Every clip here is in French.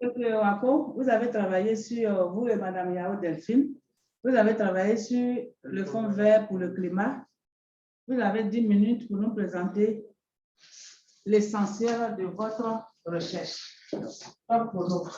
Vous avez travaillé sur, vous et Madame Yao Delphine, vous avez travaillé sur le fonds vert pour le climat. Vous avez 10 minutes pour nous présenter l'essentiel de votre recherche. Comme pour nous.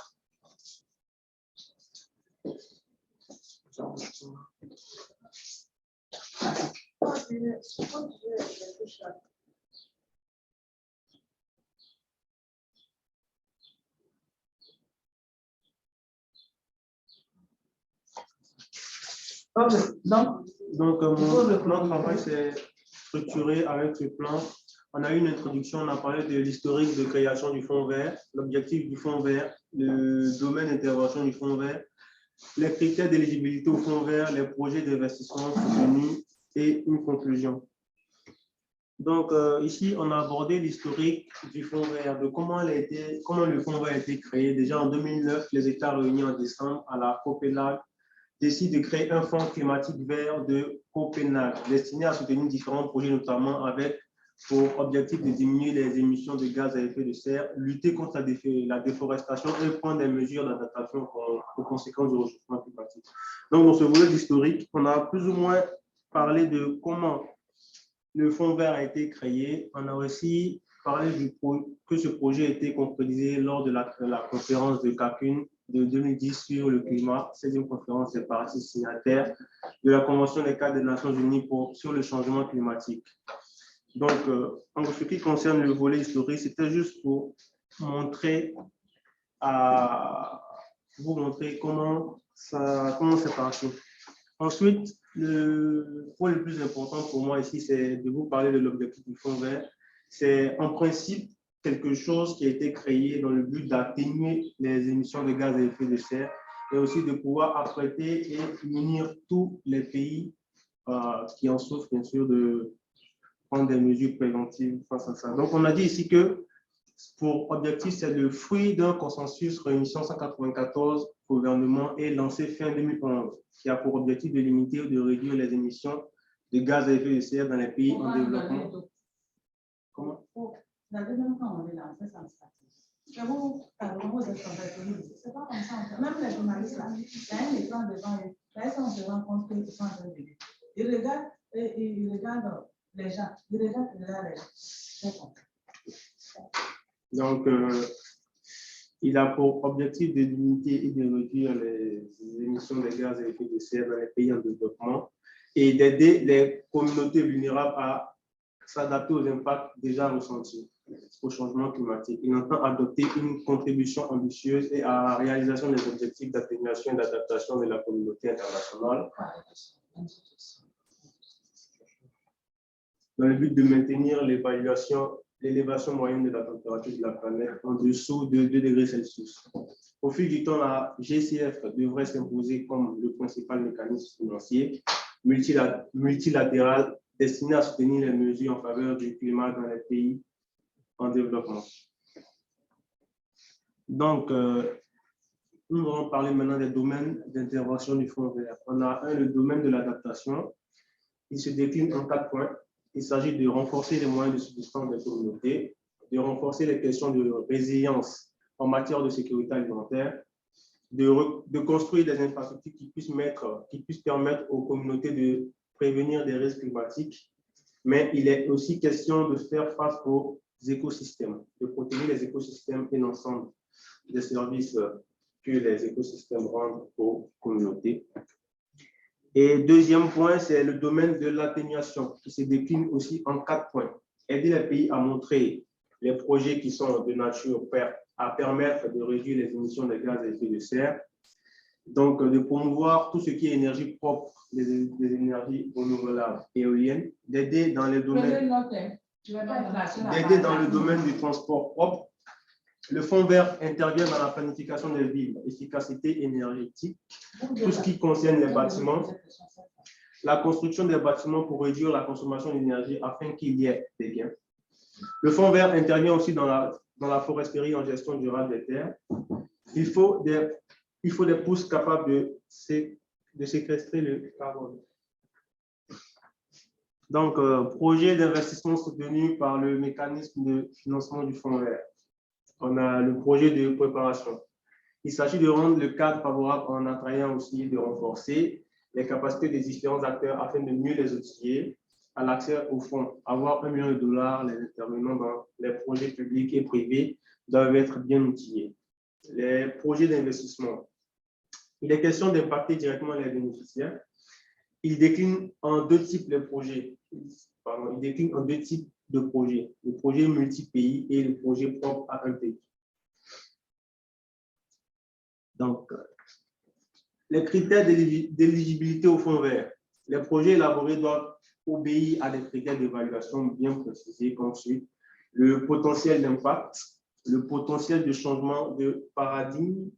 Donc notre travail s'est structuré avec ce plan. On a eu une introduction, on a parlé de l'historique de création du fonds vert, l'objectif du fonds vert, le domaine d'intervention du fonds vert, les critères d'éligibilité au fonds vert, les projets d'investissement soutenus et une conclusion. Donc ici, on a abordé l'historique du fonds vert, de comment le fonds vert a été créé. Déjà en 2009, les États réunis en décembre à la Copenhague décident de créer un fonds climatique vert de Copenhague, destiné à soutenir différents projets, notamment avec pour objectif de diminuer les émissions de gaz à effet de serre, lutter contre la déforestation et prendre des mesures d'adaptation aux conséquences du réchauffement climatique. Donc, dans ce volet historique, on a plus ou moins parlé de comment le fonds vert a été créé. On a aussi parlé que ce projet a été concrétisé lors de la conférence de Cancun de 2010 sur le climat, 16e conférence des parties signataires de la Convention des cadres des Nations Unies sur le changement climatique. Donc, en ce qui concerne le volet historique, c'était juste pour vous montrer comment c'est parti. Ensuite, le point le plus important pour moi ici, c'est de vous parler de l'objectif du fonds vert. C'est en principe quelque chose qui a été créé dans le but d'atténuer les émissions de gaz à effet de serre et aussi de pouvoir apprêter et munir tous les pays qui en souffrent, bien sûr, de prendre des mesures préventives face à ça. Donc, on a dit ici que pour objectif, c'est le fruit d'un consensus réunissant 194 gouvernements et lancé fin 2011, qui a pour objectif de limiter ou de réduire les émissions de gaz à effet de serre dans les pays en développement. Comment? La deuxième fois, on est lancé sans stratégie. C'est pas comme ça. Même les journalistes, là, il y a un écran devant eux. Là, ils sont se rendent compte qu'ils sont en train de dire. Ils regardent les gens. Ils regardent les gens. Donc, il a pour objectif de limiter et de réduire les émissions de gaz à effet de serre dans les pays en développement et d'aider les communautés vulnérables à s'adapter aux impacts déjà ressentis au changement climatique. Il entend adopter une contribution ambitieuse et à la réalisation des objectifs d'atténuation et d'adaptation de la communauté internationale dans le but de maintenir l'élévation moyenne de la température de la planète en dessous de 2 degrés Celsius. Au fil du temps, la GCF devrait s'imposer comme le principal mécanisme financier multilatéral destiné à soutenir les mesures en faveur du climat dans les pays en développement. Donc, nous allons parler maintenant des domaines d'intervention du fonds vert. On a le domaine de l'adaptation. Il se décline en 4 points. Il s'agit de renforcer les moyens de subsistance des communautés, de renforcer les questions de résilience en matière de sécurité alimentaire, de construire des infrastructures qui puissent permettre aux communautés de prévenir des risques climatiques, mais il est aussi question de faire face aux écosystèmes, de protéger les écosystèmes et l'ensemble des services que les écosystèmes rendent aux communautés. Et deuxième point, c'est le domaine de l'atténuation qui se décline aussi en 4 points. Aider les pays à montrer les projets qui sont de nature à permettre de réduire les émissions de gaz à effet de serre. Donc, de promouvoir tout ce qui est énergie propre, des énergies renouvelables, éoliennes, d'aider dans le domaine du transport propre. Le fonds vert intervient dans la planification des villes, efficacité énergétique, tout ce qui concerne les bâtiments, la construction des bâtiments pour réduire la consommation d'énergie afin qu'il y ait des gains. Le fonds vert intervient aussi dans la foresterie en gestion durable des terres. Il faut des pousses capables de séquestrer le carbone. Donc, projet d'investissement soutenu par le mécanisme de financement du fonds vert. On a le projet de préparation. Il s'agit de rendre le cadre favorable en attrayant aussi de renforcer les capacités des différents acteurs afin de mieux les outiller à l'accès aux fonds. Avoir $1 million, les intervenants dans les projets publics et privés doivent être bien outillés. Les projets d'investissement. Il est question d'impacter directement les bénéficiaires. Il décline en deux types les projets. Il décline en deux types de projets. Le projet multi-pays et le projet propre à un pays. Donc, les critères d'éligibilité au fonds vert. Les projets élaborés doivent obéir à des critères d'évaluation bien précisés comme suit. Le potentiel d'impact, le potentiel de changement de paradigme,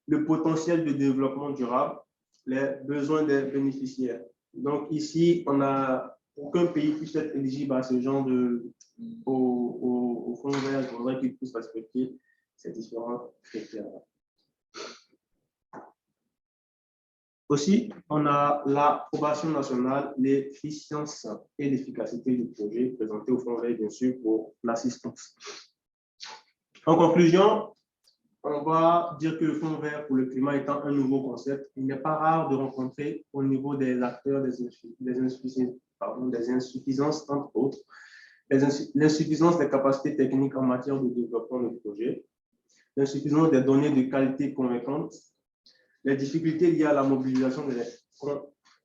le potentiel de développement durable, les besoins des bénéficiaires. Donc ici, on a, pour qu'un pays puisse être éligible à ce genre au fonds vert, il faudrait qu'il puisse respecter ces différents critères. Aussi, on a l'approbation nationale, l'efficience et l'efficacité du projet présenté au fonds vert, bien sûr, pour l'assistance. En conclusion, on va dire que le fonds vert pour le climat étant un nouveau concept, il n'est pas rare de rencontrer au niveau des acteurs des insuffisances, entre autres, l'insuffisance des capacités techniques en matière de développement de projet, l'insuffisance des données de qualité convaincantes, les difficultés liées à la mobilisation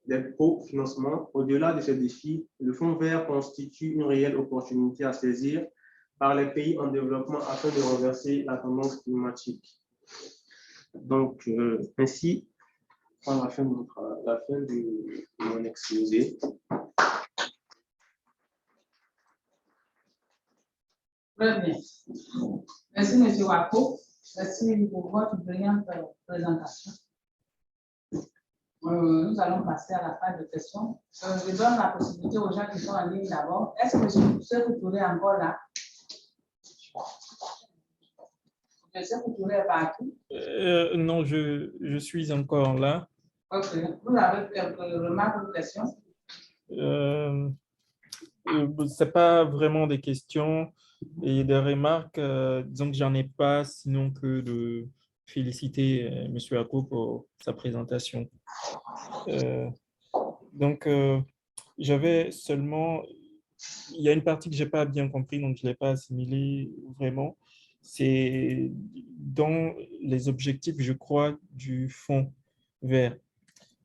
des cofinancements. Au-delà de ces défis, le fonds vert constitue une réelle opportunité à saisir par les pays en développement afin de renverser la tendance climatique. Donc, ainsi, à la fin de mon exposé. Très bien. Merci, M. Wako. Merci pour votre brillante présentation. Nous allons passer à la phase de questions. Je donne la possibilité aux gens qui sont en ligne d'abord. Est-ce que M. Touré est encore là? M. Touré est parti? Non, je suis encore là. Ok. Vous avez quelques remarques ou questions? Ce n'est pas vraiment des questions et des remarques. Disons que j'en ai pas, sinon que de féliciter M. Ako pour sa présentation. Donc, j'avais seulement, il y a une partie que je n'ai pas bien compris, donc je ne l'ai pas assimilée vraiment. C'est dans les objectifs, je crois, du fonds vert.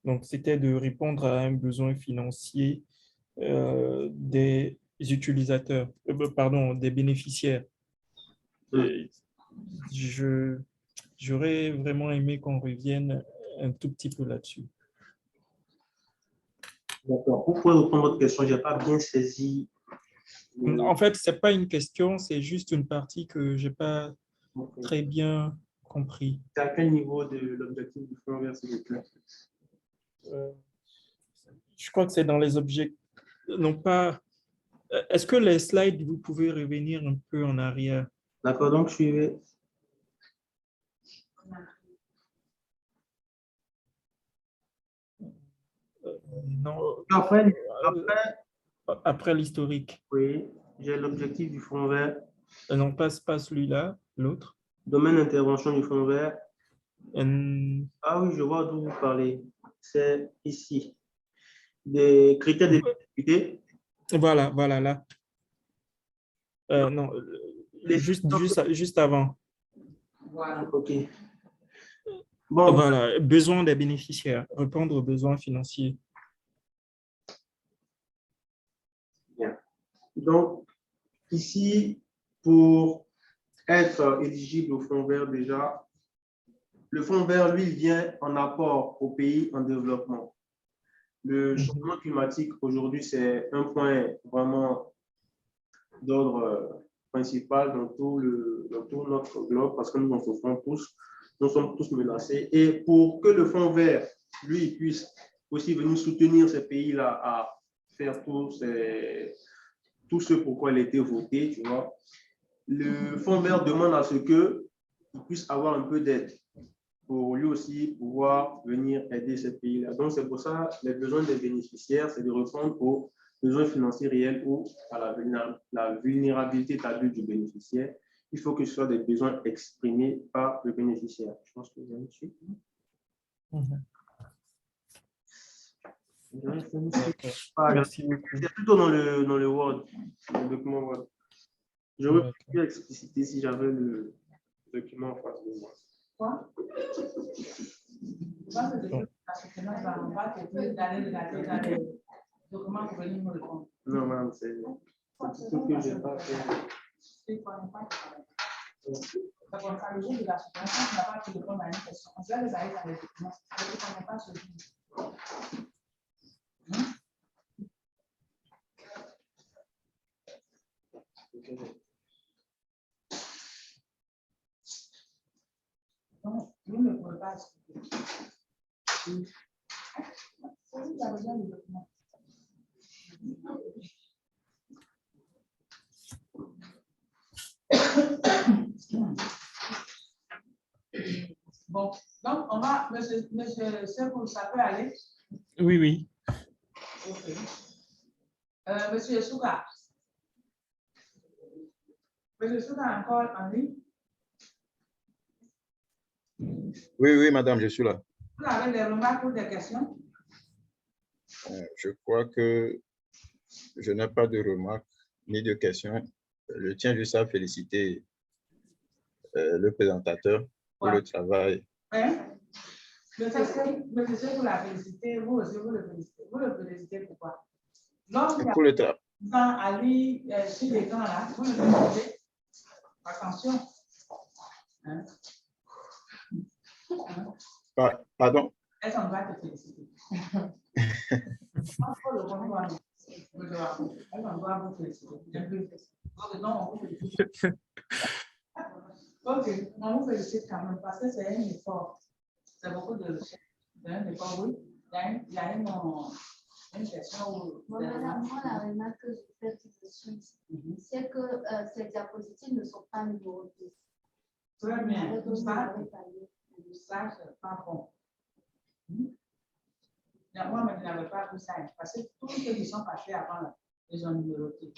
Donc, c'était de répondre à un besoin financier des utilisateurs, pardon, des bénéficiaires. J'aurais vraiment aimé qu'on revienne un tout petit peu là-dessus. D'accord. Vous pouvez reprendre votre question, je n'ai pas bien saisi. En fait, ce n'est pas une question, c'est juste une partie que je n'ai pas très bien compris. C'est à quel niveau de l'objectif du fonds vert, s'il vous plaît? Je crois que c'est dans les objectifs. Non pas. Est-ce que les slides, vous pouvez revenir un peu en arrière? D'accord, donc suivez. Non. Après l'historique. Oui, j'ai l'objectif du fonds vert. Non, pas celui-là, l'autre. Domaine d'intervention du fonds vert. Ah oui, je vois d'où vous parlez. C'est ici. Des critères d'éligibilité. Voilà, là. Non, juste avant. Voilà. OK. Bon. Voilà, besoin des bénéficiaires, répondre aux besoins financiers. Bien. Donc, ici, pour être éligible au fonds vert déjà, le fonds vert, lui, vient en apport aux pays en développement. Le changement climatique, aujourd'hui, c'est un point vraiment d'ordre principal dans tout notre globe parce que nous en souffrons tous, nous sommes tous menacés. Et pour que le fonds vert, lui, puisse aussi venir soutenir ces pays-là à faire tout ce pourquoi il a été voté, tu vois, le fonds vert demande à ce qu'il puisse avoir un peu d'aide pour lui aussi pouvoir venir aider ces pays-là. Donc, c'est pour ça les besoins des bénéficiaires, c'est de répondre aux besoins financiers réels ou à la vulnérabilité établie du bénéficiaire. il faut que ce soit des besoins exprimés par le bénéficiaire. Je pense que vous avez suivi. Merci beaucoup. C'est plutôt dans le Word, le document Word. J'aurais pu expliciter si j'avais le document en face de moi. Quoi? Va d'aller regarder dans les documents pour venir me répondre. Non, madame, c'est ce que je n'ai pas fait. C'est quoi, on parle de ça. Comme ça, le jour de la situation, on n'a pas pu répondre à une question. On doit les aller dans les documents. On ne connaît pas ce jour. Donc, vous ne pouvez pas expliquer. Vous avez besoin du document. Bon, donc on va, monsieur Sekou, ça peut aller? Oui, oui. Ok. Monsieur Souka. Monsieur Souka, encore en ligne? Oui, madame, je suis là. Vous avez des remarques ou des questions? Je crois que je n'ai pas de remarques ni de questions. Je tiens juste à féliciter le présentateur pour le travail. Hein? Monsieur, vous la félicitez, vous aussi, vous le félicitez. Vous le félicitez pourquoi? Pour le travail. Dans Ali, sur l'écran là, vous le félicitez. Attention. Hein? Pardon? Est-ce qu'on va te féliciter? On doit vous féliciter. Non, on vous félicite. Ok, on vous félicite quand même parce que c'est un effort. C'est beaucoup de recherche. C'est un effort, oui. Il y a une question où. Moi, la remarque que je fais tout de suite, c'est que ces diapositives ne sont pas numérotées. Très bien. Tout ça, c'est pas bon. Moi, je n'avais pas vu ça parce que tous ceux qui sont passés avant, ils ont numéroté.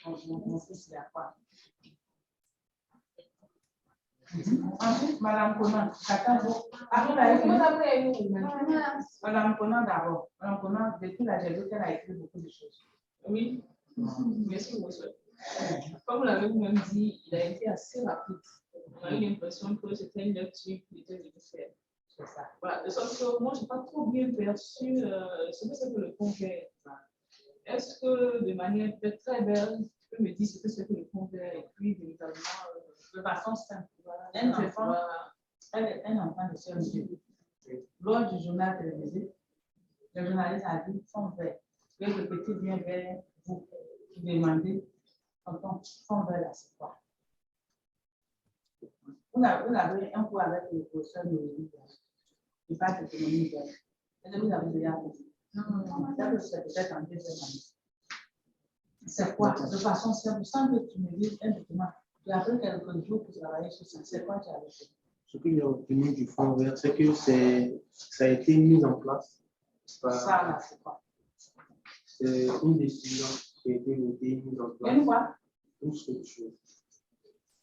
Mon fils, il a quoi? Ensuite, Madame Conan, Madame Conan d'abord. Madame Conan, depuis la j'ai vu qu'elle a écrit beaucoup de choses. Oui, merci monsieur. Comme vous l'avez vous-même dit, il a été assez rapide. On a eu l'impression que c'était une lecture qui était nécessaire. C'est ça. Voilà, de sorte que moi, je n'ai pas trop bien perçu ce que c'est que le fonds vert. Est-ce que de manière peut-être très belle, tu peux me dire ce que c'est que le fonds vert et puis véritablement de façon simple. Voilà, un enfant de sœur Dieu. Lors du journal télévisé, le journaliste a dit fonds vert. Et le petit vient vers vous demander fonds vert là, c'est quoi? Vous avez un cours avec le professeur de il parle d'économie verte. Est-ce que vous avez déjà fait? Non, c'est peut-être en deuxième année. C'est quoi? De façon simple, sans que tu me dises un document. Tu as pris quelques jours pour travailler sur ça. C'est quoi tu as fait? Ce qu'il y a obtenu du fonds vert, c'est que ça a été mis en place. Ça, là, c'est quoi? C'est une décision qui a été votée, mise en place. Une quoi? Une structure.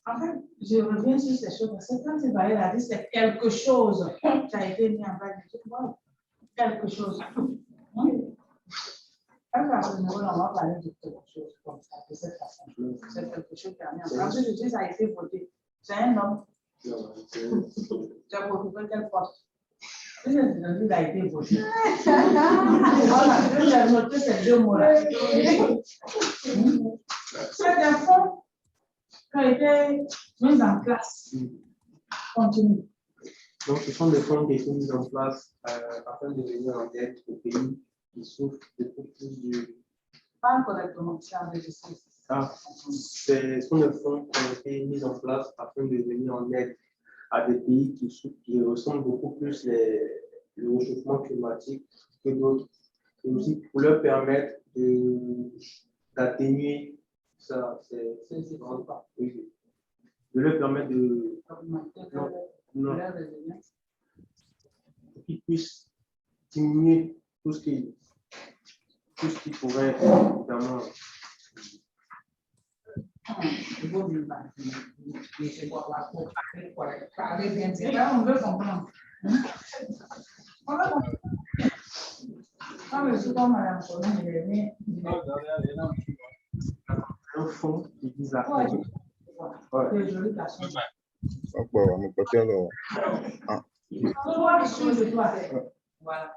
En fait, je reviens sur ces choses. C'est quand Ibaïl a dit c'est quelque chose qui a été mis en place. Quelque chose. Quand on va parler de quelque chose comme ça, de cette façon. C'est quelque chose qui a mis en place. Ensuite, je dis ça a été voté. C'est un homme. Tu as occupé quel poste? Il a été voté. Voilà, j'ai noté ces deux mots-là. C'est un fonds qui a été mis en place. Continue. Donc, ce sont des fonds qui ont été mis en place afin de venir en aide aux pays qui souffrent de plus du. Pas correctement, c'est enregistré. Ce sont des fonds qui ont été mis en place afin de venir en aide à des pays qui ressentent beaucoup plus le réchauffement climatique que d'autres, et aussi pour leur permettre d'atténuer ça, c'est vraiment pas. Oui. De leur permettre de qu'ils puissent diminuer tout ce qui pourrait évidemment. c'est quoi, pour parler bien dire. Là, on veut comprendre. On veut comprendre. Quand je suis comme Madame Colombe, il est né. Un fonds qui vise à Ouais. Ouais. C'est joli garçon. Bon, mon côté, alors, Voilà.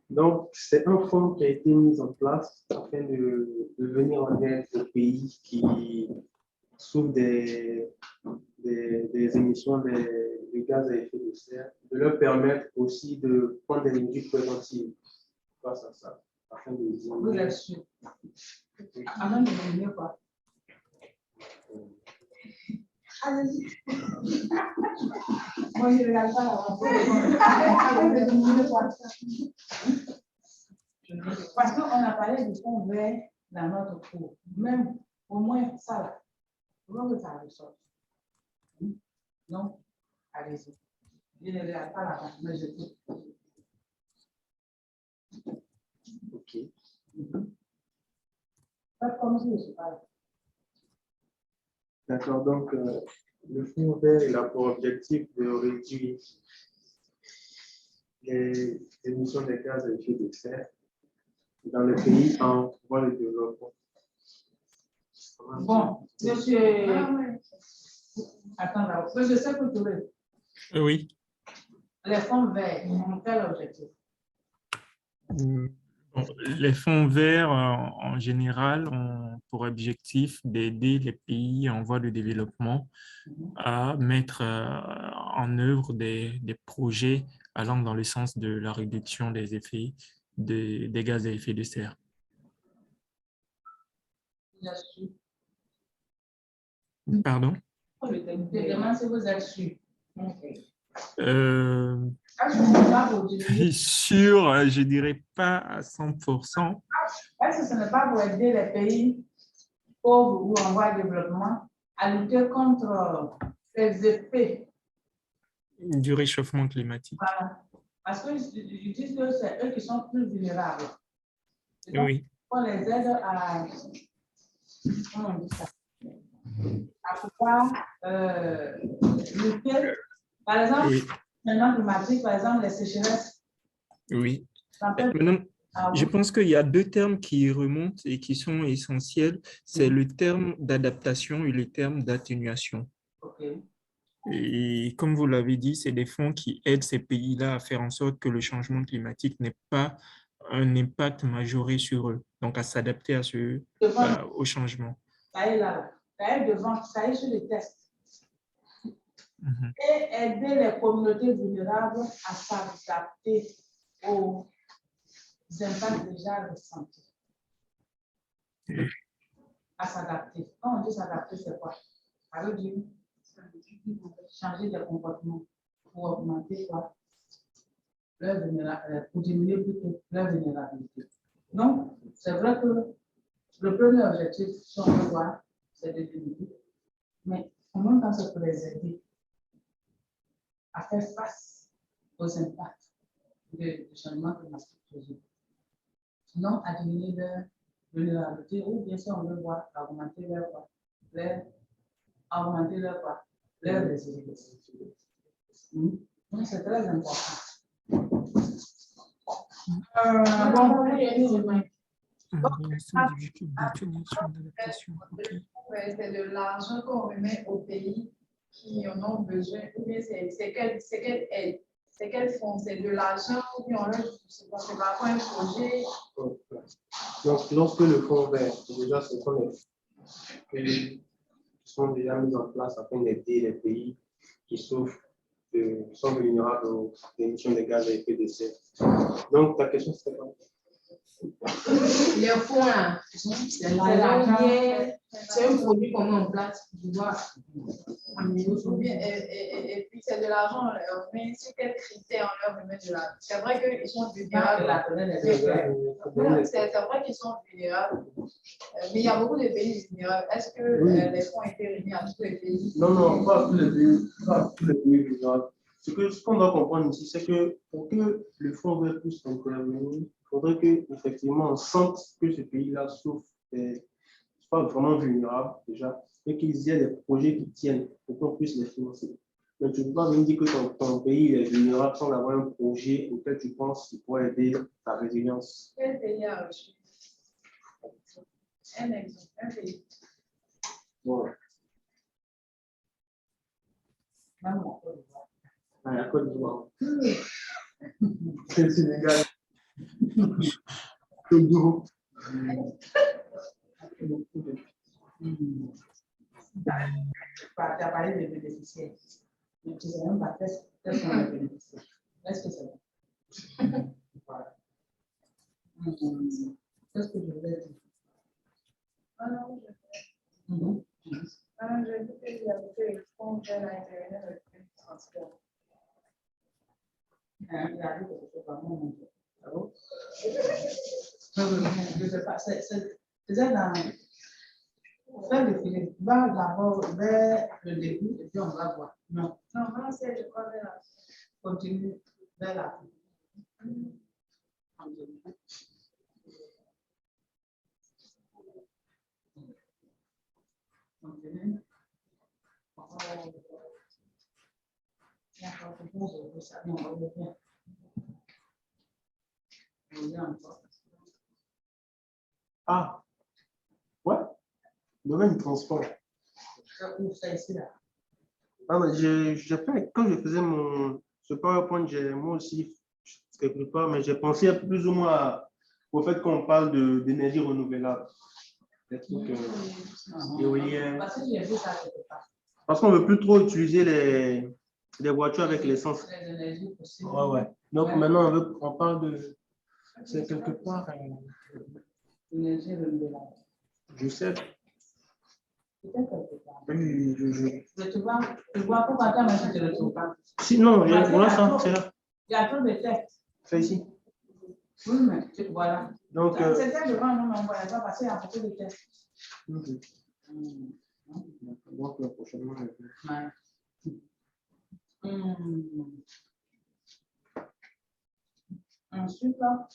Donc, c'est un fonds qui a été mis en place afin de venir en aide aux pays qui souffrent des émissions de gaz à effet de serre, de leur permettre aussi de prendre des mesures préventives face à ça, afin de Vous diminuer. êtes sûr. Avant de venir, quoi. Allez-y. Moi, je ne regarde pas avant de venir, quoi. Parce qu'on a parlé du fond vert dans notre cours. Même au moins ça là. Comment que ça ressort? Non? Allez-y. Je ne regarde pas là-bas, mais je peux. Ok. Pas comme si je suis pas là. D'accord, donc le fonds vert il a pour objectif de réduire les émissions de gaz à effet de serre dans les pays en voie de développement. Bon, monsieur. Attends là, je sais que tu veux. Oui. Les fonds verts ont quel objectif? Bon, les fonds verts, en général, ont pour objectif d'aider les pays en voie de développement à mettre en œuvre des projets allant dans le sens de la réduction des effets des gaz à effet de serre. Je suis. Pardon? Je demande si vous êtes sûr. Sûr, je dirais pas à 100%. Est-ce que ce n'est pas pour aider les pays pauvres ou en voie de développement à lutter contre les effets? Du réchauffement climatique. Voilà. Parce qu'ils disent que c'est eux qui sont plus vulnérables. Donc, Oui. on les aide à, comment on dit ça, à pouvoir lutter. Par exemple, Oui. le changement climatique, par exemple, les sécheresses. Oui. Ça peut- Maintenant, Ah, je oui. pense qu'il y a deux termes qui remontent et qui sont essentiels. C'est le terme d'adaptation et le terme d'atténuation. OK. Et comme vous l'avez dit, c'est des fonds qui aident ces pays-là à faire en sorte que le changement climatique n'ait pas un impact majoré sur eux, donc à s'adapter à au changement. Ça est là. Ça est devant, ça est sur les tests. Mhm. Et aider les communautés vulnérables à s'adapter aux impacts déjà ressentis. À s'adapter. Quand on dit s'adapter, c'est quoi? Ça veut dire changer de comportement pour augmenter quoi? Leur vulnérabilité, pour diminuer plutôt leur vulnérabilité. Donc, c'est vrai que le premier objectif, si on veut voir, c'est de diminuer. Mais en même temps, c'est pour les aider à faire face aux impacts du changement climatique. Non à diminuer leur vulnérabilité ou bien sûr on veut voir augmenter leur résilience. Donc c'est très important. C'est de l'argent qu'on remet aux pays qui en ont besoin, ou bien c'est quelle aide? C'est quel fonds? C'est de l'argent ou bien on leur c'est pas un projet? Donc, lorsque le fonds vert, déjà, ce sont les pays qui sont déjà mis en place afin d'aider les pays qui souffrent, qui sont vulnérables aux émissions de gaz à effet de serre. Donc, ta question, c'est quoi? Les fonds là, c'est l'argent, c'est un produit qu'on met en place pour pouvoir et puis c'est de l'argent, mais sur quels critères on leur remet de l'argent? C'est vrai qu'ils sont vulnérables. C'est vrai qu'ils sont vulnérables, mais il y a beaucoup de pays vulnérables. Est-ce que les fonds ont été réunis à tous les pays? Non, pas tous les pays, pas tous les pays vulnérables. Ce qu'on doit comprendre ici, c'est que pour que le fonds vert puisse intervenir, il faudrait qu'effectivement on sente que ce pays-là souffre, soit vraiment vulnérable déjà, et qu'ils aient des projets qui tiennent pour qu'on puisse les financer. Mais tu ne peux pas me dire que ton pays est vulnérable sans avoir un projet auquel tu penses qu'il pourrait aider ta résilience. Quel pays a reçu? Un exemple, un pays. Voilà. Même en Côte d'Ivoire. Ah, la Côte d'Ivoire. C'est le Sénégal. Togo. Tu as parlé des bénéficiaires. Mais tu ne sais même pas quels sont les bénéficiaires. Est-ce que c'est bon? Voilà. Qu'est-ce que je voulais dire? Ah non, je dis qu'il y avait que le fonds vers l'intérieur et le transfert. Il y a quelque chose par moment. Ah bon? Je ne sais pas. C'est dans. Faire le filet. Va d'abord vers le début et puis on va voir. Non. Non, moi, c'est je crois vers la. Continue vers la fin. Continue. Ah, ouais, domaine du transport. Ah, mais quand je faisais ce PowerPoint, moi aussi, quelque part, mais j'ai pensé plus ou moins au fait qu'on parle d'énergie renouvelable. Des trucs éoliennes. Parce qu'on ne veut plus trop utiliser les voitures avec l'essence. Ouais, ouais. Donc maintenant, on parle de. C'est quelque part. Énergie renouvelable. Je sais. Peut-être quelque part. Oui, Mais tu vois pourquoi toi, je ne te retrouve pas. Sinon, voilà ça, c'est là. Il y a trop de textes. C'est ici. Oui, mais voilà. Donc. C'était devant nous, mais on ne voyait pas passer à beaucoup de textes. Okay. Donc, prochainement. Ensuite, là.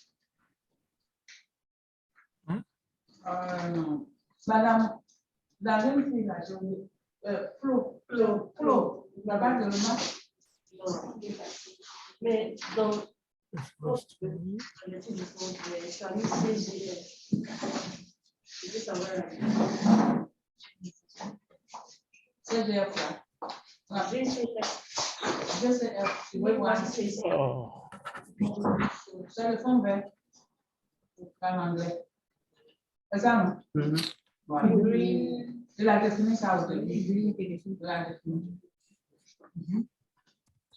Madame, la jeune fille, là, j'ai oublié. Flo, la bague de remarque. Mais dans le titre de service, je veux savoir. CGF là. GCF, tu veux voir. C'est le fond vert. En anglais. C'est ça, non? Voilà. Il a défini ça au début. Il a défini.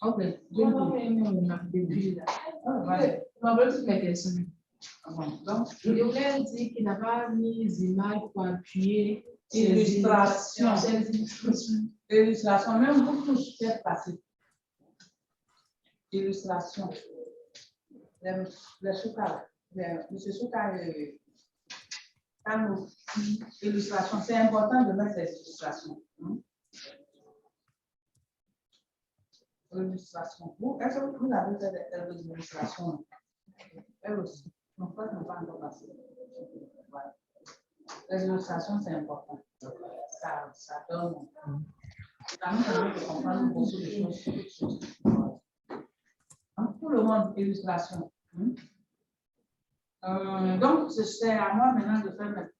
Ok. On veut toutes les questions. Donc, Je voulais dire qu'il n'a pas mis les images pour appuyer illustration. Illustration, même vous tous faites passer. Illustration. Les Souka, monsieur Souka, illustration, c'est important de mettre ces illustrations. Illustration. Est-ce que vous avez fait des illustrations? Elle aussi. Non, pas encore passé. Voilà. Les illustrations, c'est important. Ça donne. Ça nous permet de comprendre beaucoup de choses. Tout le monde, illustration. Donc, c'est à moi maintenant de faire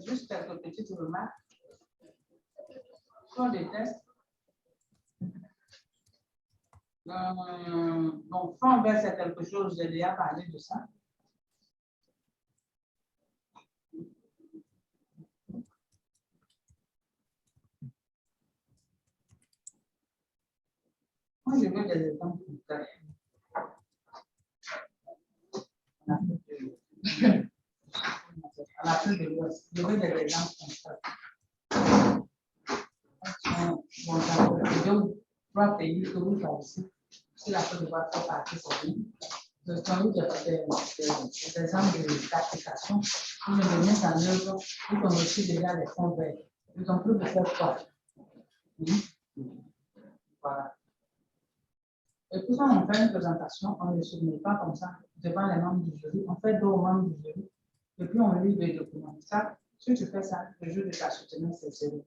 juste quelques petites remarques sur les tests. Donc, fond vert, c'est quelque chose, j'ai déjà parlé de ça. Moi, je veux des exemples concrets. À la fin de l'Ouest, je veux des exemples concrets. Donc, trois pays que vous choisissez, si la Côte d'Ivoire fait partie, c'est bien. Je sans doute des exemples d'application qui ne mettent en œuvre, ils ont reçu déjà les fonds verts. Ils ont plus de faire quoi. Voilà. Et puis quand on fait une présentation, on ne se met pas comme ça devant les membres du jury, on fait dos aux membres du jury, et puis on lit les documents. Ça, si tu fais ça, le jour de ta soutenance, c'est zéro.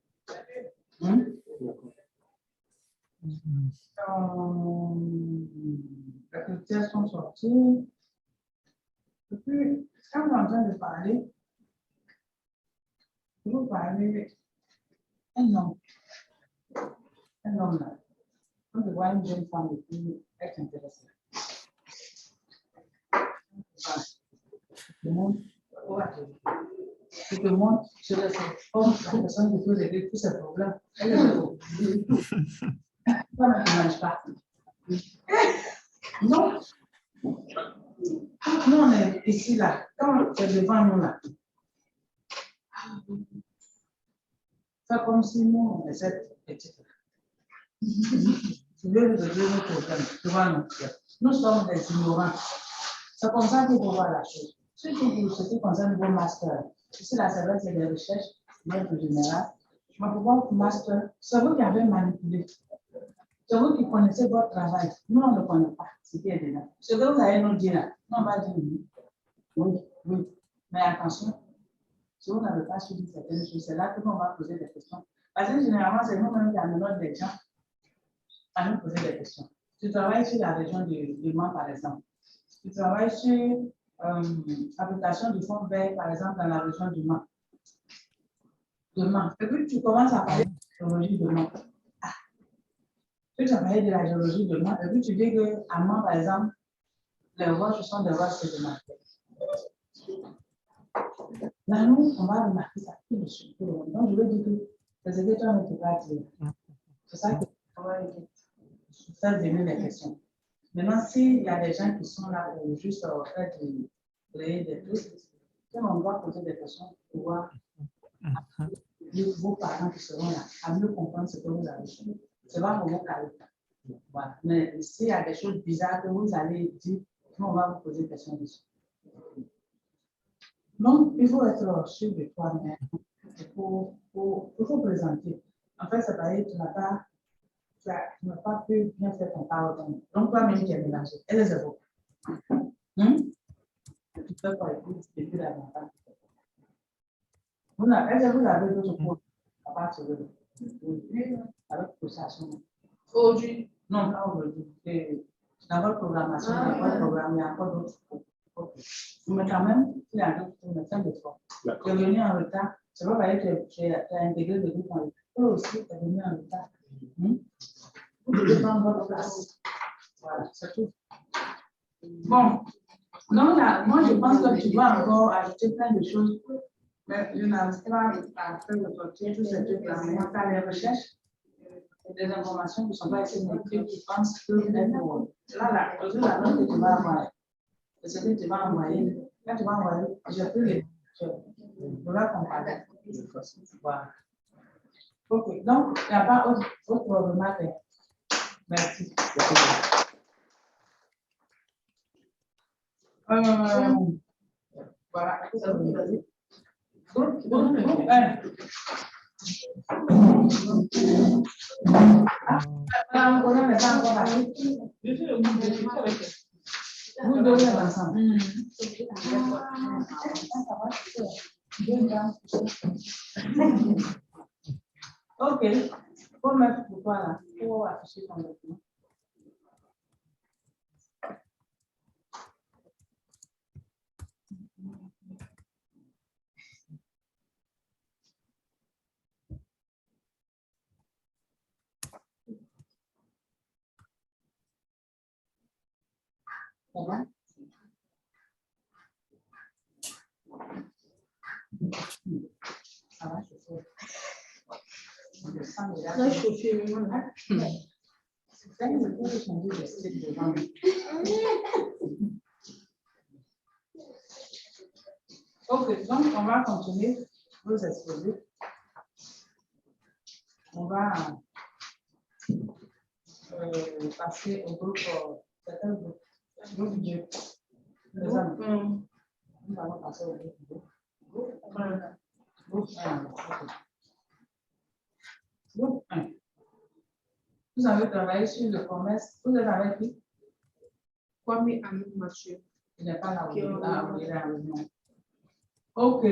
Les critères sont sortis. Et puis, quand on est en train de parler, vous parlez un homme. Un homme là. Quand je vois une jeune femme et puis être intéressée. Voilà. Le monde, je te montre, je laisse comme la personne qui peut régler tous ces problèmes. Elle est là. Ça ne marche pas. Non. Nous, on est ici, là. Quand c'est devant nous, là. C'est comme si nous, on est cette petite. Tu veux régler nos problèmes devant nous. Nous sommes des ignorants. C'est comme ça qu'il faut voir la chose. Surtout pour ce qui concerne vos masters. Ici, là, c'est vrai que c'est des recherches, bien en général. Mais pour votre master, c'est vous qui avez manipulé. C'est vous qui connaissez votre travail. Nous, on ne connaît pas ce qui est dedans. Ce que vous allez nous dire là, nous, on va dire oui. Oui, oui. Mais attention, si vous n'avez pas suivi certaines choses, c'est là que nous, on va poser des questions. Parce que généralement, c'est nous-mêmes qui amenons des gens à nous poser des questions. Tu travailles sur la région du Mans, par exemple. Tu travailles sur l'application du fonds vert, par exemple, dans la région du Mans. Et puis, tu commences à parler de la géologie de Mans. Tu as parlé de la géologie de Mans, et puis tu dis qu'à Mans, par exemple, les roches sont des roches sédimentaires. Là, nous, on va remarquer ça tout de suite. Donc, je veux dire que c'est ce que toi ne peux pas dire. C'est ça que tu vas faire venir les questions. Maintenant, s'il y a des gens qui sont là pour juste faire créer des trucs, on doit poser des questions pour pouvoir vos parents qui seront là à mieux comprendre ce que vous avez fait. C'est pas pour vous caler. Voilà. Mais s'il y a des choses bizarres que vous allez dire, on va vous poser des questions dessus. Donc, il faut être sûr de toi-même. Il faut présenter. En fait, c'est pareil, tu n'as pas pu bien faire ton PowerPoint. Donc, toi-même, tu es mélangé. Et les avocs. Tu peux pas écouter depuis la matin. Est-ce que vous avez d'autres points à partir de avec procession? Aujourd'hui? Non, pas aujourd'hui. Dans votre programmation, dans votre programme, il y a encore d'autres points. Mais quand même, il y a d'autres points, mais fin de fois. Tu es venu en retard. C'est pas pareil que tu as intégré le groupe en retard. Toi aussi, tu es venu en retard. Vous devez prendre votre place. Voilà, c'est tout. Bon. Donc là, moi, je pense que tu dois encore ajouter plein de choses. Mais je n'arrive pas à faire le portrait, tous ces trucs-là. Mais on fait les recherches, des informations qui ne sont pas assez écrites, qui pensent que là, aujourd'hui, la note que tu vas avoir, c'est ce que tu vas envoyer. Quand tu vas envoyer, je peux les. Je vais comparer. Voilà. Ok, donc, il n'y a pas autre remarque. Merci. Voilà. Vous deux ensemble. Ok. Pour mettre pour toi là, pour afficher ton document. Ça va? Ça va, je sais. Très chauffé, moi. Ok, donc on va continuer vos exposés. On va passer au groupe, groupe 2. Nous allons passer au groupe 2. Groupe 1. Groupe 1. Vous avez travaillé sur le commerce. Vous avez qui? Kwame Anou Mathieu. Il n'est pas là aujourd'hui. Il est à réunion. Ok.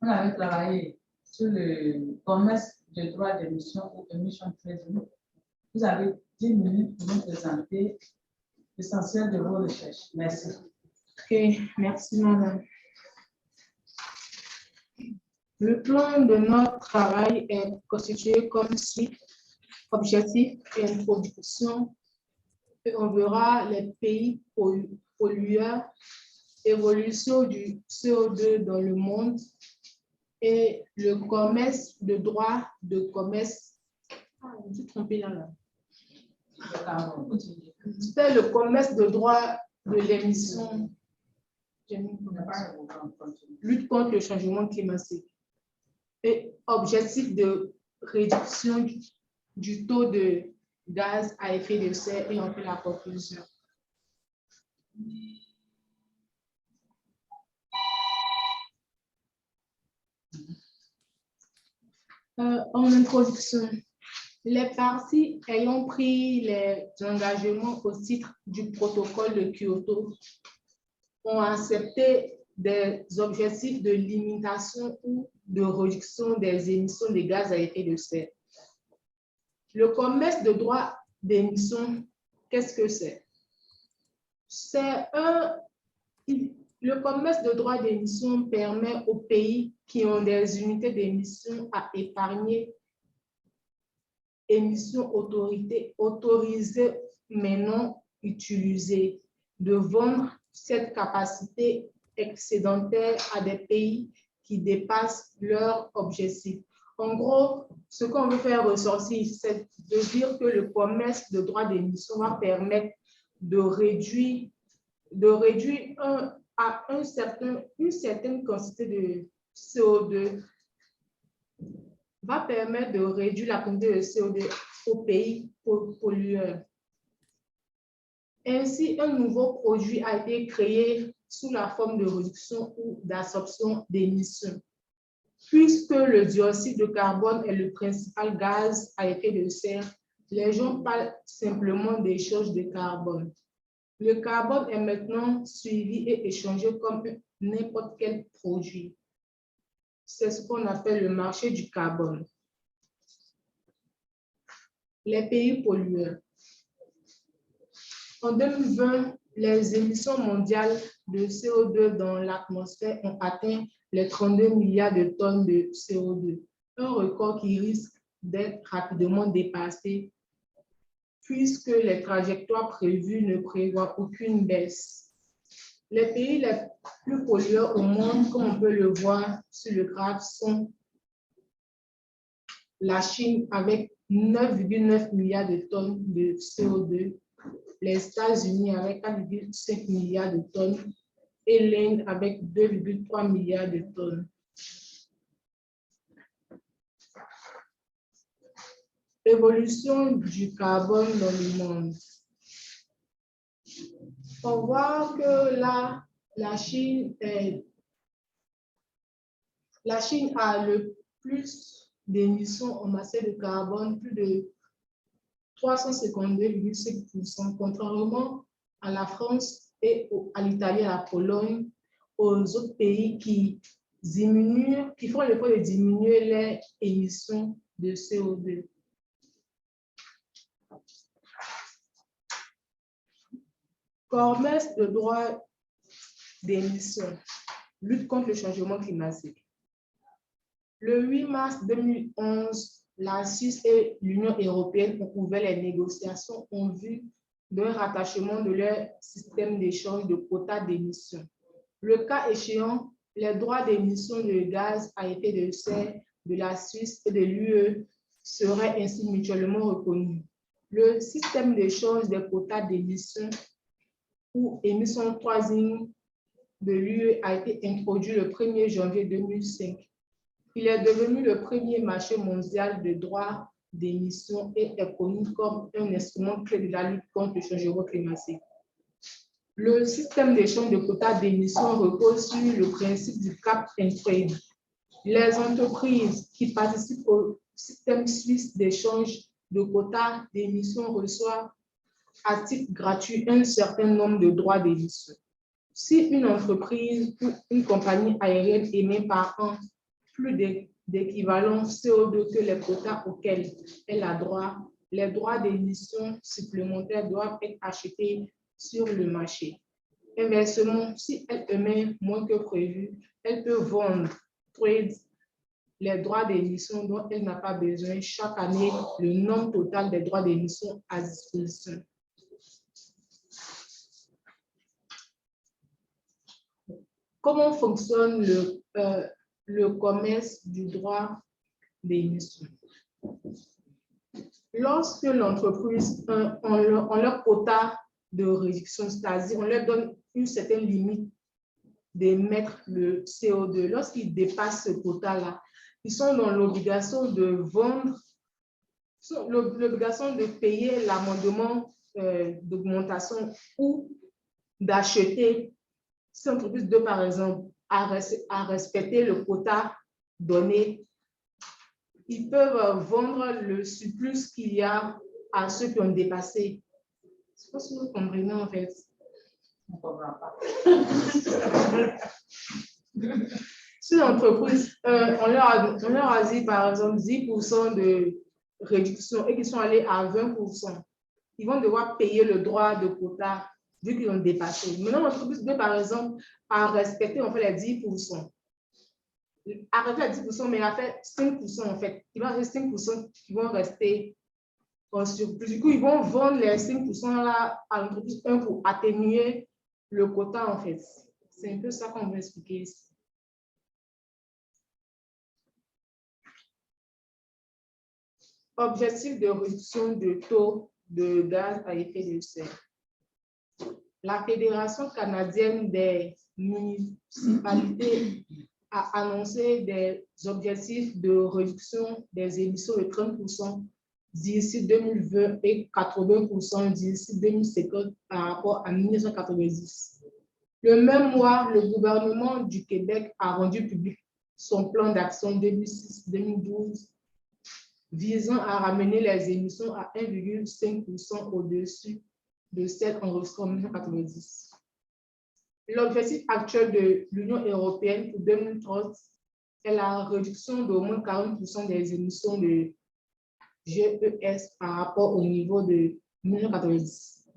Vous avez travaillé sur le commerce de droits d'émission ou emission trading. Vous avez 10 minutes pour nous présenter l'essentiel de vos recherches. Merci. Ok, merci madame. Le plan de notre travail est constitué comme suit: objectif et introduction. Et on verra les pays pollueurs, évolution du CO2 dans le monde et le commerce de droit de commerce. Ah, je me suis trompée là. C'est le commerce de droit de l'émission. Lutte contre le changement climatique. Et objectif de réduction du taux de gaz à effet de serre, et on fait la conclusion. En introduction, les parties ayant pris les engagements au titre du protocole de Kyoto ont accepté des objectifs de limitation ou de réduction des émissions de gaz à effet de serre. Le commerce de droits d'émission, qu'est-ce que c'est? Le commerce de droits d'émission permet aux pays qui ont des unités d'émission à épargner émissions autorisées mais non utilisées de vendre cette capacité excédentaire à des pays qui dépassent leurs objectifs. En gros, ce qu'on veut faire ressortir, c'est de dire que le commerce de droits d'émission va permettre de réduire une certaine quantité de CO2, va permettre de réduire la quantité de CO2 aux pays pollueurs. Ainsi, un nouveau produit a été créé sous la forme de réduction ou d'absorption d'émissions. Puisque le dioxyde de carbone est le principal gaz à effet de serre, les gens parlent simplement d'échange de carbone. Le carbone est maintenant suivi et échangé comme n'importe quel produit. C'est ce qu'on appelle le marché du carbone. Les pays pollueurs. En 2020, les émissions mondiales de CO2 dans l'atmosphère ont atteint les 32 milliards de tonnes de CO2, un record qui risque d'être rapidement dépassé puisque les trajectoires prévues ne prévoient aucune baisse. Les pays les plus pollueurs au monde, comme on peut le voir sur le graphe, sont la Chine avec 9,9 milliards de tonnes de CO2, les États-Unis avec 4,5 milliards de tonnes et l'Inde avec 2,3 milliards de tonnes. Évolution du carbone dans le monde. On voit que la Chine a le plus d'émissions en matière de carbone, plus de 352,5%, contrairement à la France et à l'Italie, à la Pologne, aux autres pays qui font l'effort de diminuer les émissions de CO2. Commerce de droits d'émission, lutte contre le changement climatique. Le 8 mars 2011, la Suisse et l'Union européenne ont ouvert les négociations en vue d'un rattachement de leur système d'échange de quotas d'émission. Le cas échéant, les droits d'émission de gaz à effet de serre de la Suisse et de l'UE seraient ainsi mutuellement reconnus. Le système d'échange des quotas d'émission ou émission troisième de l'UE a été introduit le 1er janvier 2005. Il est devenu le premier marché mondial de droits d'émission et est connu comme un instrument clé de la lutte contre le changement climatique. Le système d'échange de quotas d'émission repose sur le principe du cap and trade. Les entreprises qui participent au système suisse d'échange de quotas d'émission reçoivent à titre gratuit un certain nombre de droits d'émission. Si une entreprise ou une compagnie aérienne émet par an plus de d'équivalent CO2 que les quotas auxquels elle a droit, les droits d'émission supplémentaires doivent être achetés sur le marché. Inversement, si elle émet moins que prévu, elle peut vendre, trade, les droits d'émission dont elle n'a pas besoin chaque année, le nombre total des droits d'émission à disposition. Comment fonctionne le commerce du droit d'émission? Lorsque l'entreprise, on leur quota de réduction, c'est-à-dire on leur donne une certaine limite d'émettre le CO2, lorsqu'ils dépassent ce quota-là, ils sont dans l'obligation de vendre, l'obligation de payer l'amendement d'augmentation ou d'acheter. Si l'entreprise doit, par exemple, à respecter le quota donné, ils peuvent vendre le surplus qu'il y a à ceux qui ont dépassé. Je ne sais pas si vous comprenez en fait. On ne comprend pas. Si l'entreprise, on leur a dit par exemple 10% de réduction et qu'ils sont allés à 20%, ils vont devoir payer le droit de quota vu qu'ils ont dépassé. Maintenant, l'entreprise doit par exemple à respecter en fait les 10%. Arrêter à 10%, mais elle a fait 5% en fait. Il va rester 5% qui vont rester en surplus. Du coup, ils vont vendre les 5% là à l'entreprise pour atténuer le quota en fait. C'est un peu ça qu'on va expliquer ici. Objectif de réduction de taux de gaz à effet de serre. La Fédération canadienne des municipalités a annoncé des objectifs de réduction des émissions de 30% d'ici 2020 et 80% d'ici 2050 par rapport à 1990. Le même mois, le gouvernement du Québec a rendu public son plan d'action 2006-2012 visant à ramener les émissions à 1,5% au-dessus de celles enregistrées en 1990. L'objectif actuel de l'Union européenne pour 2030 est la réduction d'au moins 40% des émissions de GES par rapport au niveau de 1990.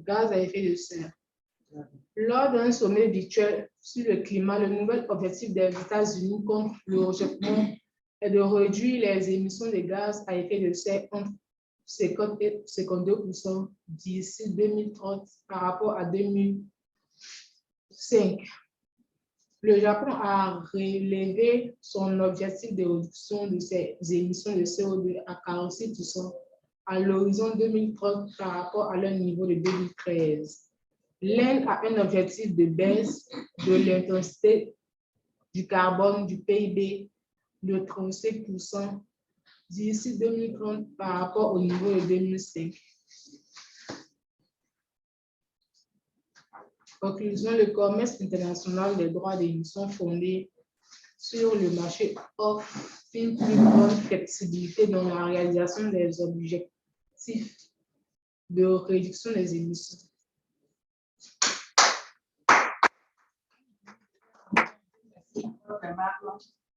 Gaz à effet de serre. Lors d'un sommet virtuel sur le climat, le nouvel objectif des États-Unis contre le réchauffement est de réduire les émissions de gaz à effet de serre entre 50 et 52% d'ici 2030 par rapport à 2005. Le Japon a relevé son objectif de réduction de ses émissions de CO2 à 46% à l'horizon 2030 par rapport à leur niveau de 2013. L'Inde a un objectif de baisse de l'intensité du carbone du PIB de 35% d'ici 2030 par rapport au niveau de 2005. Conclusion, le commerce international des droits d'émission fondé sur le marché offre une plus grande flexibilité dans la réalisation des objectifs de réduction des émissions.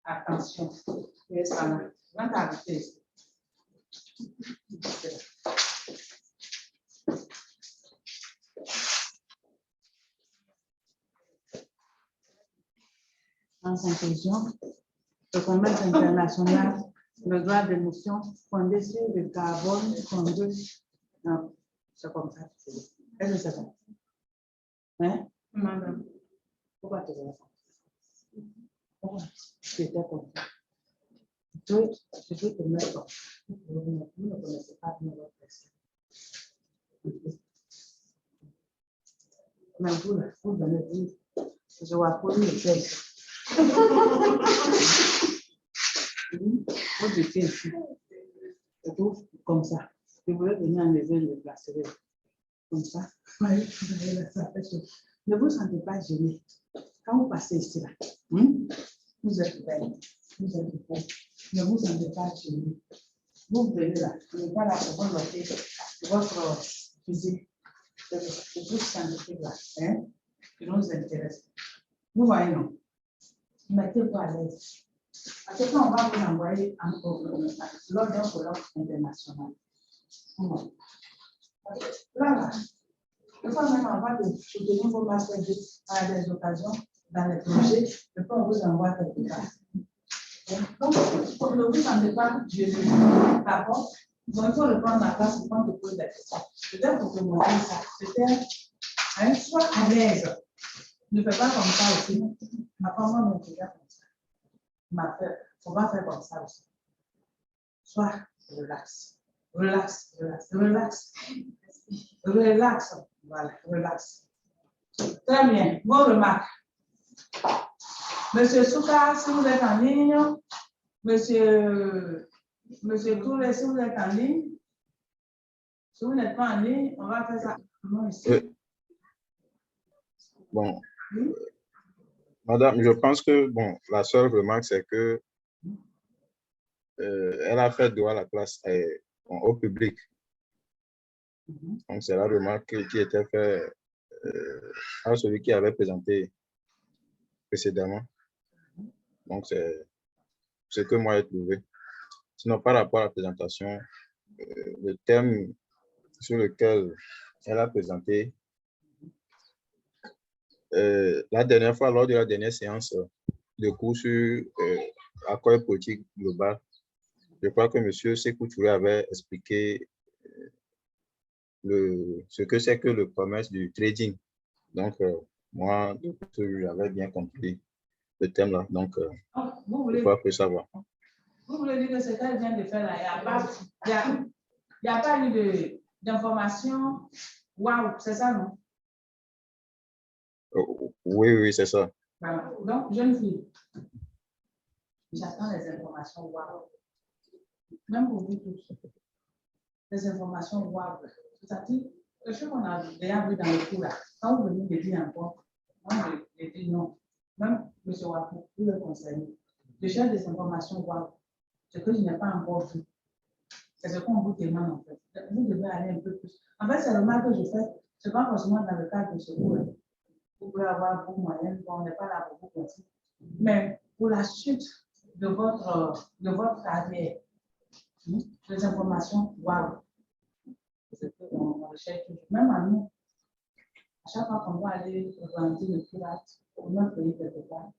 Attention. Voilà. En conclusion, le commerce international, le droit d'émission fondé sur le carbone, non, c'est comme ça. Est-ce que c'est ça? Hein? Madame. Pourquoi tu veux ça? Pourquoi tu étais comme ça? Je peux te mettre. Vous ne connaissez pas notre personne. Mais vous venez dire, je vais appuyer le texte. Vous étiez ici. Je trouve comme ça. Je voulais venir enlever le bracelet. Comme ça. Ne vous sentez pas gêné. Quand vous passez ici, là, vous êtes belle. Vous êtes beau. Ne vous sentez pas gêné. Vous venez là. Vous n'êtes pas là pour vous noter votre physique. C'est tout scientifique là. Qui nous intéresse. Vous voyez, non? Mettez-vous à l'aise. Parce que quand on va vous envoyer lors d'un colloque international, là, le fois même avant de soutenir vos masters à des occasions, dans les projets, le fois on vous envoie quelque part. Donc, ne vous sentez pas gêné. D'accord? Donc, il faut le prendre la place pour qu'on te pose des questions. Peut-être pour te montrer ça. Peut-être, sois à l'aise. Ne fais pas comme ça aussi. Ma femme ne fait pas comme ça. Ma peur, il ne faut pas faire comme ça aussi. Sois relax. Relax, relax, relax. Relax. Voilà, relax. Très bien. Bonne remarque. Monsieur Souka, si vous êtes en ligne, Monsieur Touré, si vous êtes en ligne, si vous n'êtes pas en ligne, on va faire ça ici. Bon, madame, je pense que bon, la seule remarque, c'est que elle a fait droit à la place au public. Donc, c'est la remarque qui était faite à celui qui avait présenté précédemment. Donc, c'est ce que moi j'ai trouvé. Sinon, par rapport à la présentation, le thème sur lequel elle a présenté, la dernière fois, lors de la dernière séance de cours sur accord politique global, je crois que M. Sékou Touré avait expliqué ce que c'est que le commerce du trading. Donc, moi, j'avais bien compris le thème là. Donc, il faut après savoir. Vous voulez dire que ce qu'elle vient de faire là, il n'y a pas eu d'information. Waouh, c'est ça, non? Oui, c'est ça. Voilà. Donc, jeune fille, j'attends les informations waouh. Même pour vous tous. Les informations waouh. C'est-à-dire, quelque chose qu'on a déjà vu dans le cours là. Quand vous venez de dire encore, moi, je dis non. Même M. Wapou, vous le conseillez. Je cherche des informations waouh. Ce que je n'ai pas encore vu. C'est ce qu'on vous demande en fait. Vous devez aller un peu plus. En fait, c'est le mal que je fais. Ce n'est pas forcément dans le cadre de ce cours. Vous pouvez avoir vos moyens, on n'est pas là pour vous conseiller. Mais pour la suite de votre carrière, les informations, waouh. C'est ce qu'on recherche toujours. Même à nous, à chaque fois qu'on doit aller représenter le pirate pour notre pays quelque part,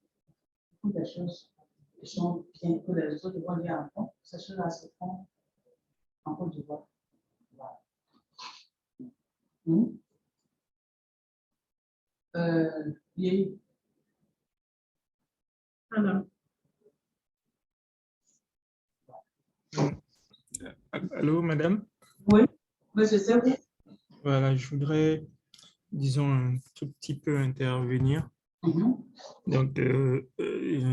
beaucoup de choses qui sont bien, que les autres vont dire en fond, ces choses-là se font en Côte d'Ivoire. Voilà. Allô, madame? Oui, monsieur Sékou. Voilà, je voudrais, disons, un tout petit peu intervenir. Donc,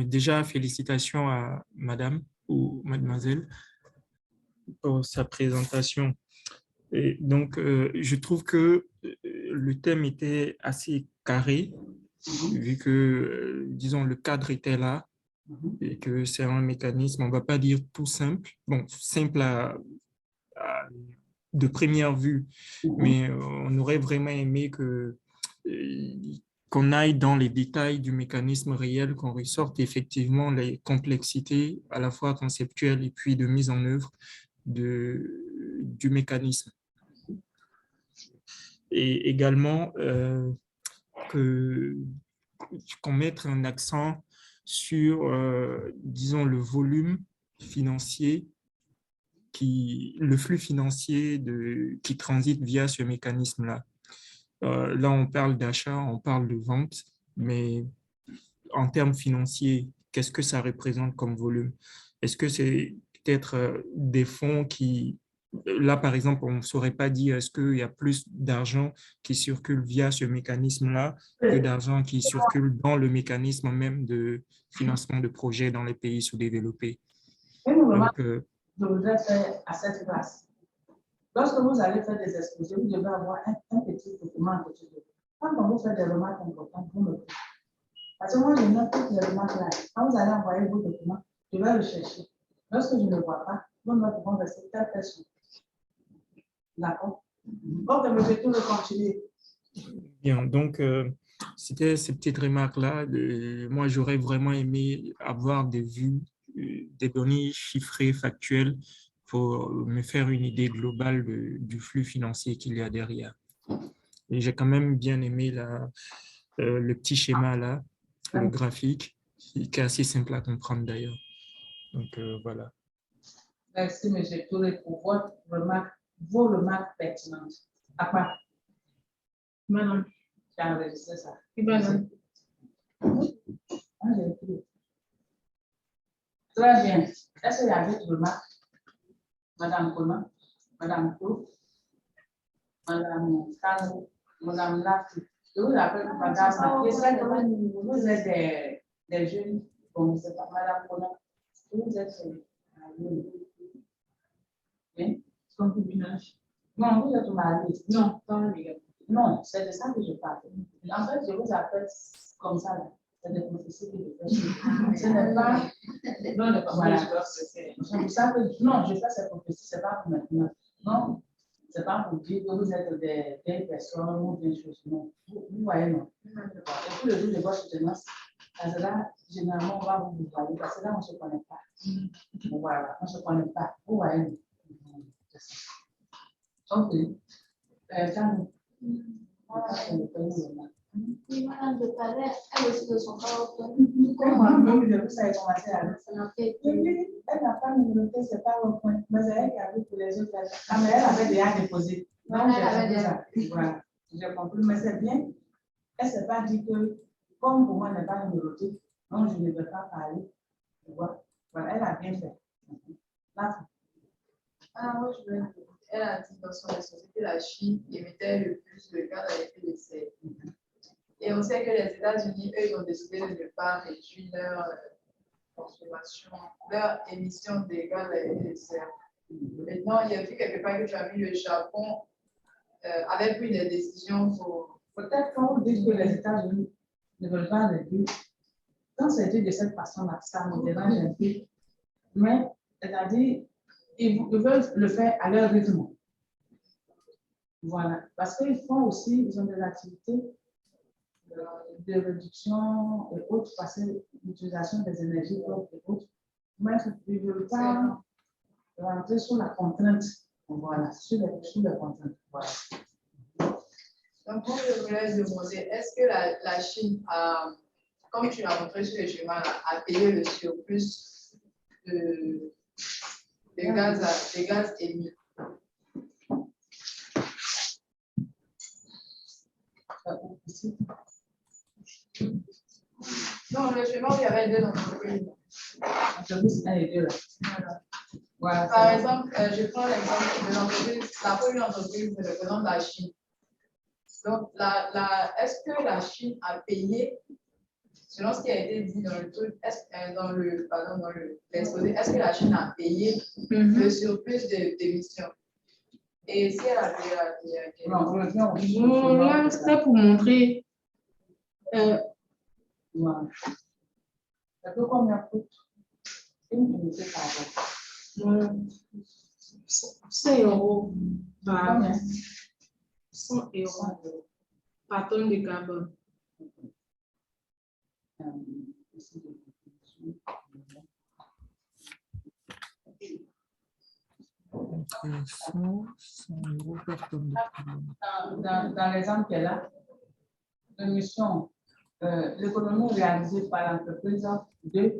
déjà, félicitations à madame ou mademoiselle pour sa présentation. Et donc, je trouve que le thème était assez carré, vu que, disons, le cadre était là et que c'est un mécanisme, on ne va pas dire tout simple, bon, simple de première vue, mais on aurait vraiment aimé qu'on aille dans les détails du mécanisme réel, qu'on ressorte effectivement les complexités à la fois conceptuelles et puis de mise en œuvre du mécanisme. Et également qu'on mette un accent sur, disons, le volume financier, le flux financier qui transite via ce mécanisme-là. Là, on parle d'achat, on parle de vente, mais en termes financiers, qu'est-ce que ça représente comme volume? Est-ce que c'est peut-être des fonds qui... Là, par exemple, on ne saurait pas dire est-ce qu'il y a plus d'argent qui circule via ce mécanisme-là que d'argent qui circule dans le mécanisme même de financement de projets dans les pays sous-développés. Donc, je voudrais faire à cette place. Lorsque vous allez faire des exposés, vous devez avoir un petit document à côté de vous. Quand on vous fait des remarques importantes, vous me dites. Parce que moi, je note toutes les remarques là. Quand vous allez envoyer vos documents, je vais le chercher. Lorsque je ne le vois pas, vos notes vont rester telle personne. D'accord? Donc, monsieur, tout le continuer. Bien, donc, c'était ces petites remarques-là. Moi, j'aurais vraiment aimé avoir des vues des données chiffrées, factuelles, pour me faire une idée globale du flux financier qu'il y a derrière. Et j'ai quand même bien aimé le petit schéma là, le graphique, qui est assez simple à comprendre d'ailleurs. Donc voilà. Merci, M. Touré, pour vos remarques pertinentes. À part, Madame. j'ai enregistré ça. Oui, madame. Ah, j'ai écrit. Très bien. Est-ce qu'il y a d'autres remarques? Madame Conan, Madame Kou, Madame Kano, Madame Lafou. Je vous rappelle que Madame, je sais que vous êtes des jeunes, bon, c'est pas Madame Conan, vous êtes hein? Concubinage. Non, vous êtes mariés. Non, pas légal. Non, c'est de ça que je parle. En fait, je vous appelle comme ça, là. C'est des prophéties que je fais. Ce n'est pas. Non, le Voilà. c'est C'est pour ça que non, je fais ces prophéties, c'est pas pour maintenant. Non, c'est pas pour dire que vous êtes des personnes ou des choses. Non, vous voyez, non. Et puis le jour de votre soutenance, parce que là, généralement, on va vous voyer, parce que là, on ne se connaît pas. Voilà, on ne se connaît pas. Vous voyez, non. Ok. Quand Oui, madame de Palais, elle aussi de son corps. Elle n'a pas numéroté, c'est pas au point. Mais elle qui a vu pour les autres. Ah, mais elle avait déjà déposé. Donc, Elle avait déjà. Voilà, j'ai compris. Mais c'est bien. Elle ne s'est pas dit que, comme pour moi, elle n'est pas numérotée, donc je ne vais pas parler. Tu vois? Voilà, elle a bien fait. Là, Ah, moi, je veux dire, elle a dit dans son société que la Chine émettait le plus de gaz à effet de serre. Et on sait que les États-Unis, eux, ils ont décidé de ne pas réduire leur consommation, leur émission de gaz à effet de serre. Maintenant, il y a vu quelque part que tu as mis le Japon avait pris des décisions pour. peut-être quand vous dites que les États-Unis ne veulent pas réduire, quand c'est dit de cette façon-là, ça me dérange un peu. Mais, c'est-à-dire, ils veulent le faire à leur rythme. Voilà. Parce qu'ils font aussi, ils ont des activités de réduction et autres, parce que l'utilisation des énergies propres et autres. Mais ils ne veulent pas rentrer sous la contrainte. Voilà, sous les contraintes. Voilà. Donc, moi, je voulais demander, est-ce que la Chine a, comme tu l'as montré sur le schéma, a payé le surplus de gaz émis? Non, le schéma où il y avait deux entreprises. Entreprise 1 et 2 là. Voilà, Par exemple, je prends l'exemple de l'entreprise, la première entreprise représente la Chine. Donc, est-ce que la Chine a payé, selon ce qui a été dit dans le truc, dans l'exposé, est-ce que la Chine a payé le surplus d'émissions? Et si elle a payé, Bon, là, c'était pour montrer. voilà. Ça peut combien coûte une unité carbone? 100 euros par Combien? 100 euros par tonne de carbone. Dans l'exemple qu'elle a, l'émission, l'économie réalisée par l'entreprise 2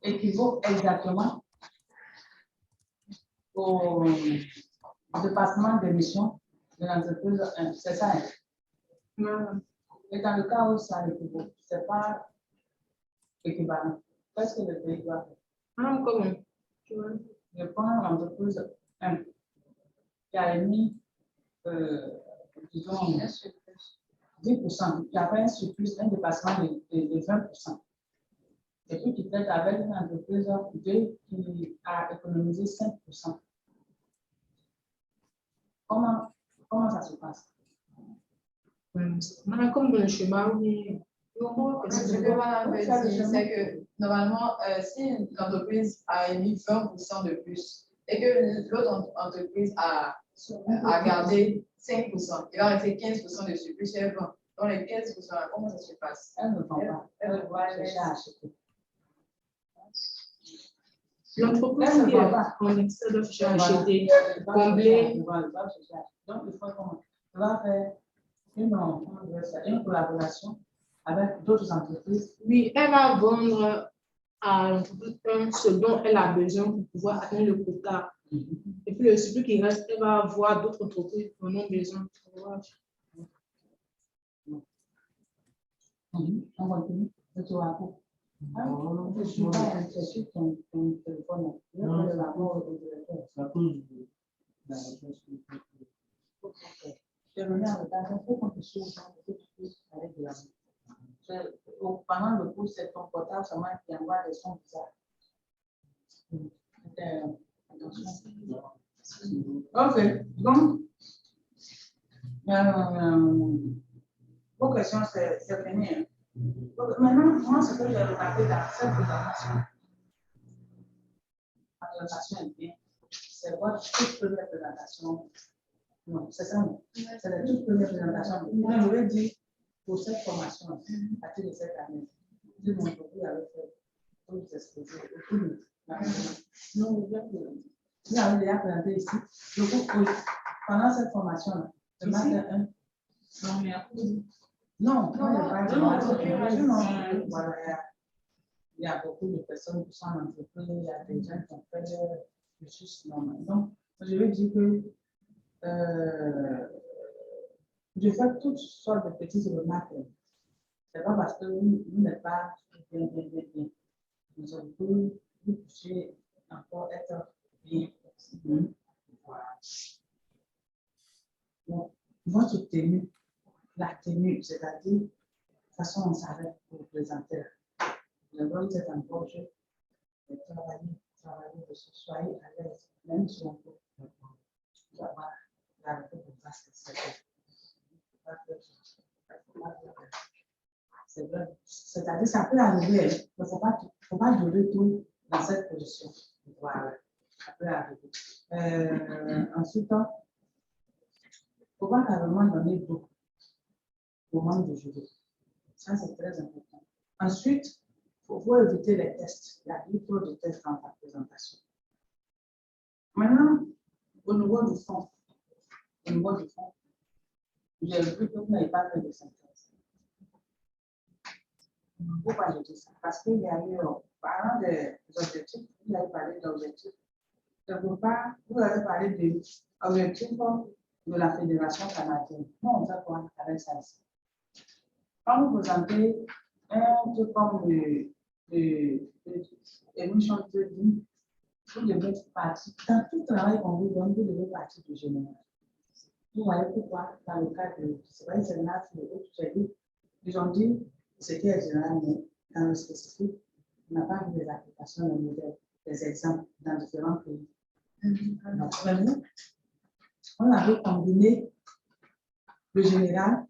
équivaut exactement au dépassement d'émissions de l'entreprise 1. C'est ça. Et dans le cas où ça équivaut, ce n'est pas équivalent. Qu'est-ce que le pays doit faire? Comment? Je prends l'entreprise 1 qui a émis, disons, 10%, qui a fait un surplus, un dépassement de 20%. Et puis qui traite avec une entreprise 2 qui a économisé 5%. Comment ça se passe? Comme dans le schéma, oui. Ce que madame veut dire, c'est que normalement, si l'entreprise a émis 20% de plus et que l'autre entreprise a gardé 5%, il va rester 15% de surplus chez 20. Dans les 15%, là, comment ça se passe? Elle ne vend pas. Elle va chercher à acheter. L'entreprise qui est en excès doit acheter, combler. Donc, il faut qu'on va faire une collaboration avec d'autres entreprises. Oui, elle va vendre à l'entreprise ce dont elle a besoin pour pouvoir atteindre le quota. Et puis le surplus qui reste, elle va voir d'autres entreprises qui en ont besoin. On continue. Je suis pas intéressée ton téléphone. Je vais l'avoir au directeur. Je reviens en retard. Il faut qu'on te suive avec de la pendant le cours, c'est ton portable seulement qui envoie des sons bizarres. Ok, donc, vos questions, c'est fini. Hein. Donc, maintenant, moi, ce que j'ai remarqué dans cette présentation, la présentation est bien, c'est votre toute première présentation. Non, c'est ça, non. C'est la toute première présentation. Moi, je vais dire, pour cette formation, à partir de cette année, de mon côté, avec vous exposer au tout. Non, vous avez déjà présenté ici. Je vous pose, pendant cette formation-là, je marque un. Non, mais après. Non, il y a beaucoup de personnes qui sont en entreprise, il y a des gens qui ont fait le juste normal. Donc, je veux dire que je fais toutes sortes de petites remarques. Ce n'est pas parce que vous n'êtes pas bien. Nous avons pu vous pousser encore être bien. Voilà. Donc, votre tenue, la tenue, c'est-à-dire, de toute façon, on s'arrête pour vous présenter. Vous avez cette embauche de travailler, de se soyez à l'aise, même si on peut. Voilà, la réponse c'est c'est vrai. C'est-à-dire, ça peut arriver, mais il ne faut pas durer tout dans cette position. Voilà, ça peut arriver. Ensuite, il ne faut pas carrément donner beaucoup au manque de jury. Ça, c'est très important. Ensuite, il faut éviter les tests. Il y a eu trop de tests dans ta présentation. Maintenant, au niveau du fond, j'ai vu que vous n'avez pas fait de synthèse. Pourquoi je dis ça? Parce qu'il y a eu, parlant des objectifs, vous avez parlé d'objectifs. Quelque part, vous avez parlé de l'objectif de la Fédération canadienne. Nous, on fait quoi avec ça ici? Quand vous présentez un truc comme l'émission de vie, vous devez partir, dans tout travail qu'on vous donne, vous devez partir du général. Vous voyez pourquoi, dans le cas de, c'est vrai, c'est là, ils ont dit ce qui est général, mais dans le spécifique, on n'a pas vu des applications, des modèles, des exemples dans différents pays. Donc, nous, on avait combiné le général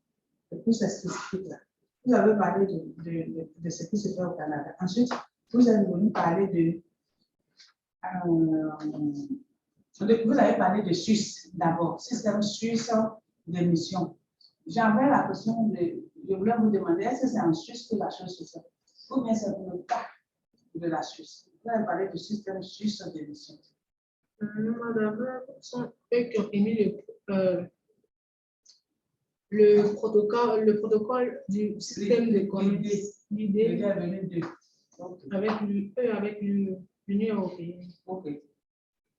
et puis ce spécifique-là. Vous avez parlé de ce qui se fait au Canada. Ensuite, vous êtes venu parler vous avez parlé de Suisse d'abord, système suisse d'émission. J'avais la question je voulais vous demander, est-ce que c'est en Suisse que la chose se fait? Ou bien c'est pour le cas de la Suisse? Vous avez parlé du système suisse d'émission. Madame, sont eux qui ont émis le protocole du système de commerce. L'idée avec l'Union européenne. Ok.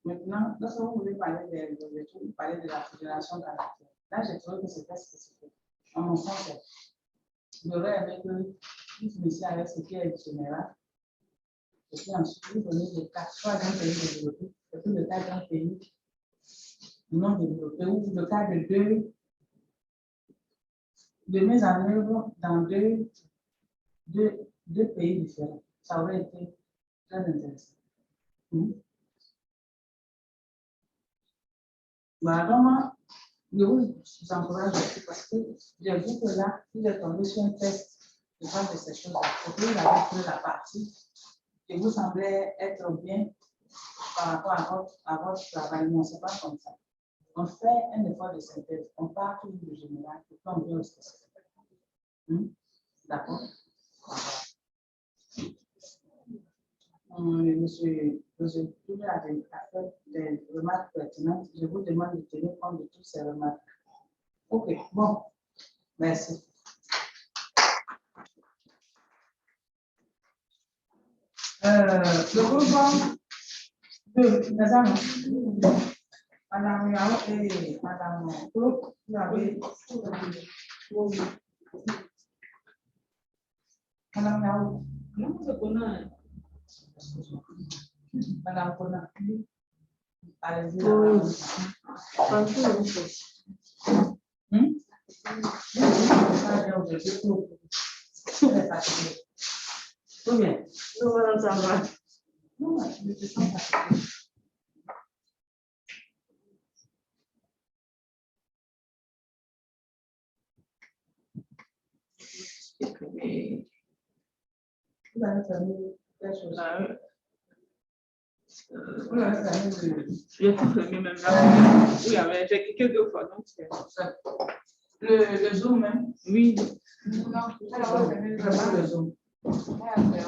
Maintenant, lorsque vous voulez parler des objectifs, vous parlez de la Fédération canadienne. Là, j'ai trouvé que c'était spécifique. En mon sens, j'aurais aimé que vous finissiez avec ce qui est général. Et puis ensuite, vous donnez le cas, soit d'un pays développé, et puis le cas d'un pays non développé, ou le cas de mise en œuvre dans deux pays différents. Ça aurait été très intéressant. Voilà, donc, je vous encourage aussi parce que j'ai vu que là, vous êtes tombé sur un test de voir de ces choses-là. Vous avez pris la partie et vous semblez être bien par rapport à votre travail. Non, ce n'est pas comme ça. On fait un effort de synthèse, on part tout du général et puis on vient au spécifique. D'accord? Monsieur vous êtes tous à faire des remarques pertinentes. Je vous demande de tenir compte de toutes ces remarques. OK, bon. Merci. Le groupement de Madame Yao et Madame Claude, vous avez Madame Yao. Non, c'est qu'on a. Madame Kona. Allez-y. Tout bien. Non, madame, ça va. Non, je te sens fatiguée. Vous avez fermé quelque chose. Vous avez fermé J'ai tout fermé même là. Oui, j'ai cliqué 2 fois. Donc le Zoom même. Oui. Non, elle a fermé Le Zoom. Elle a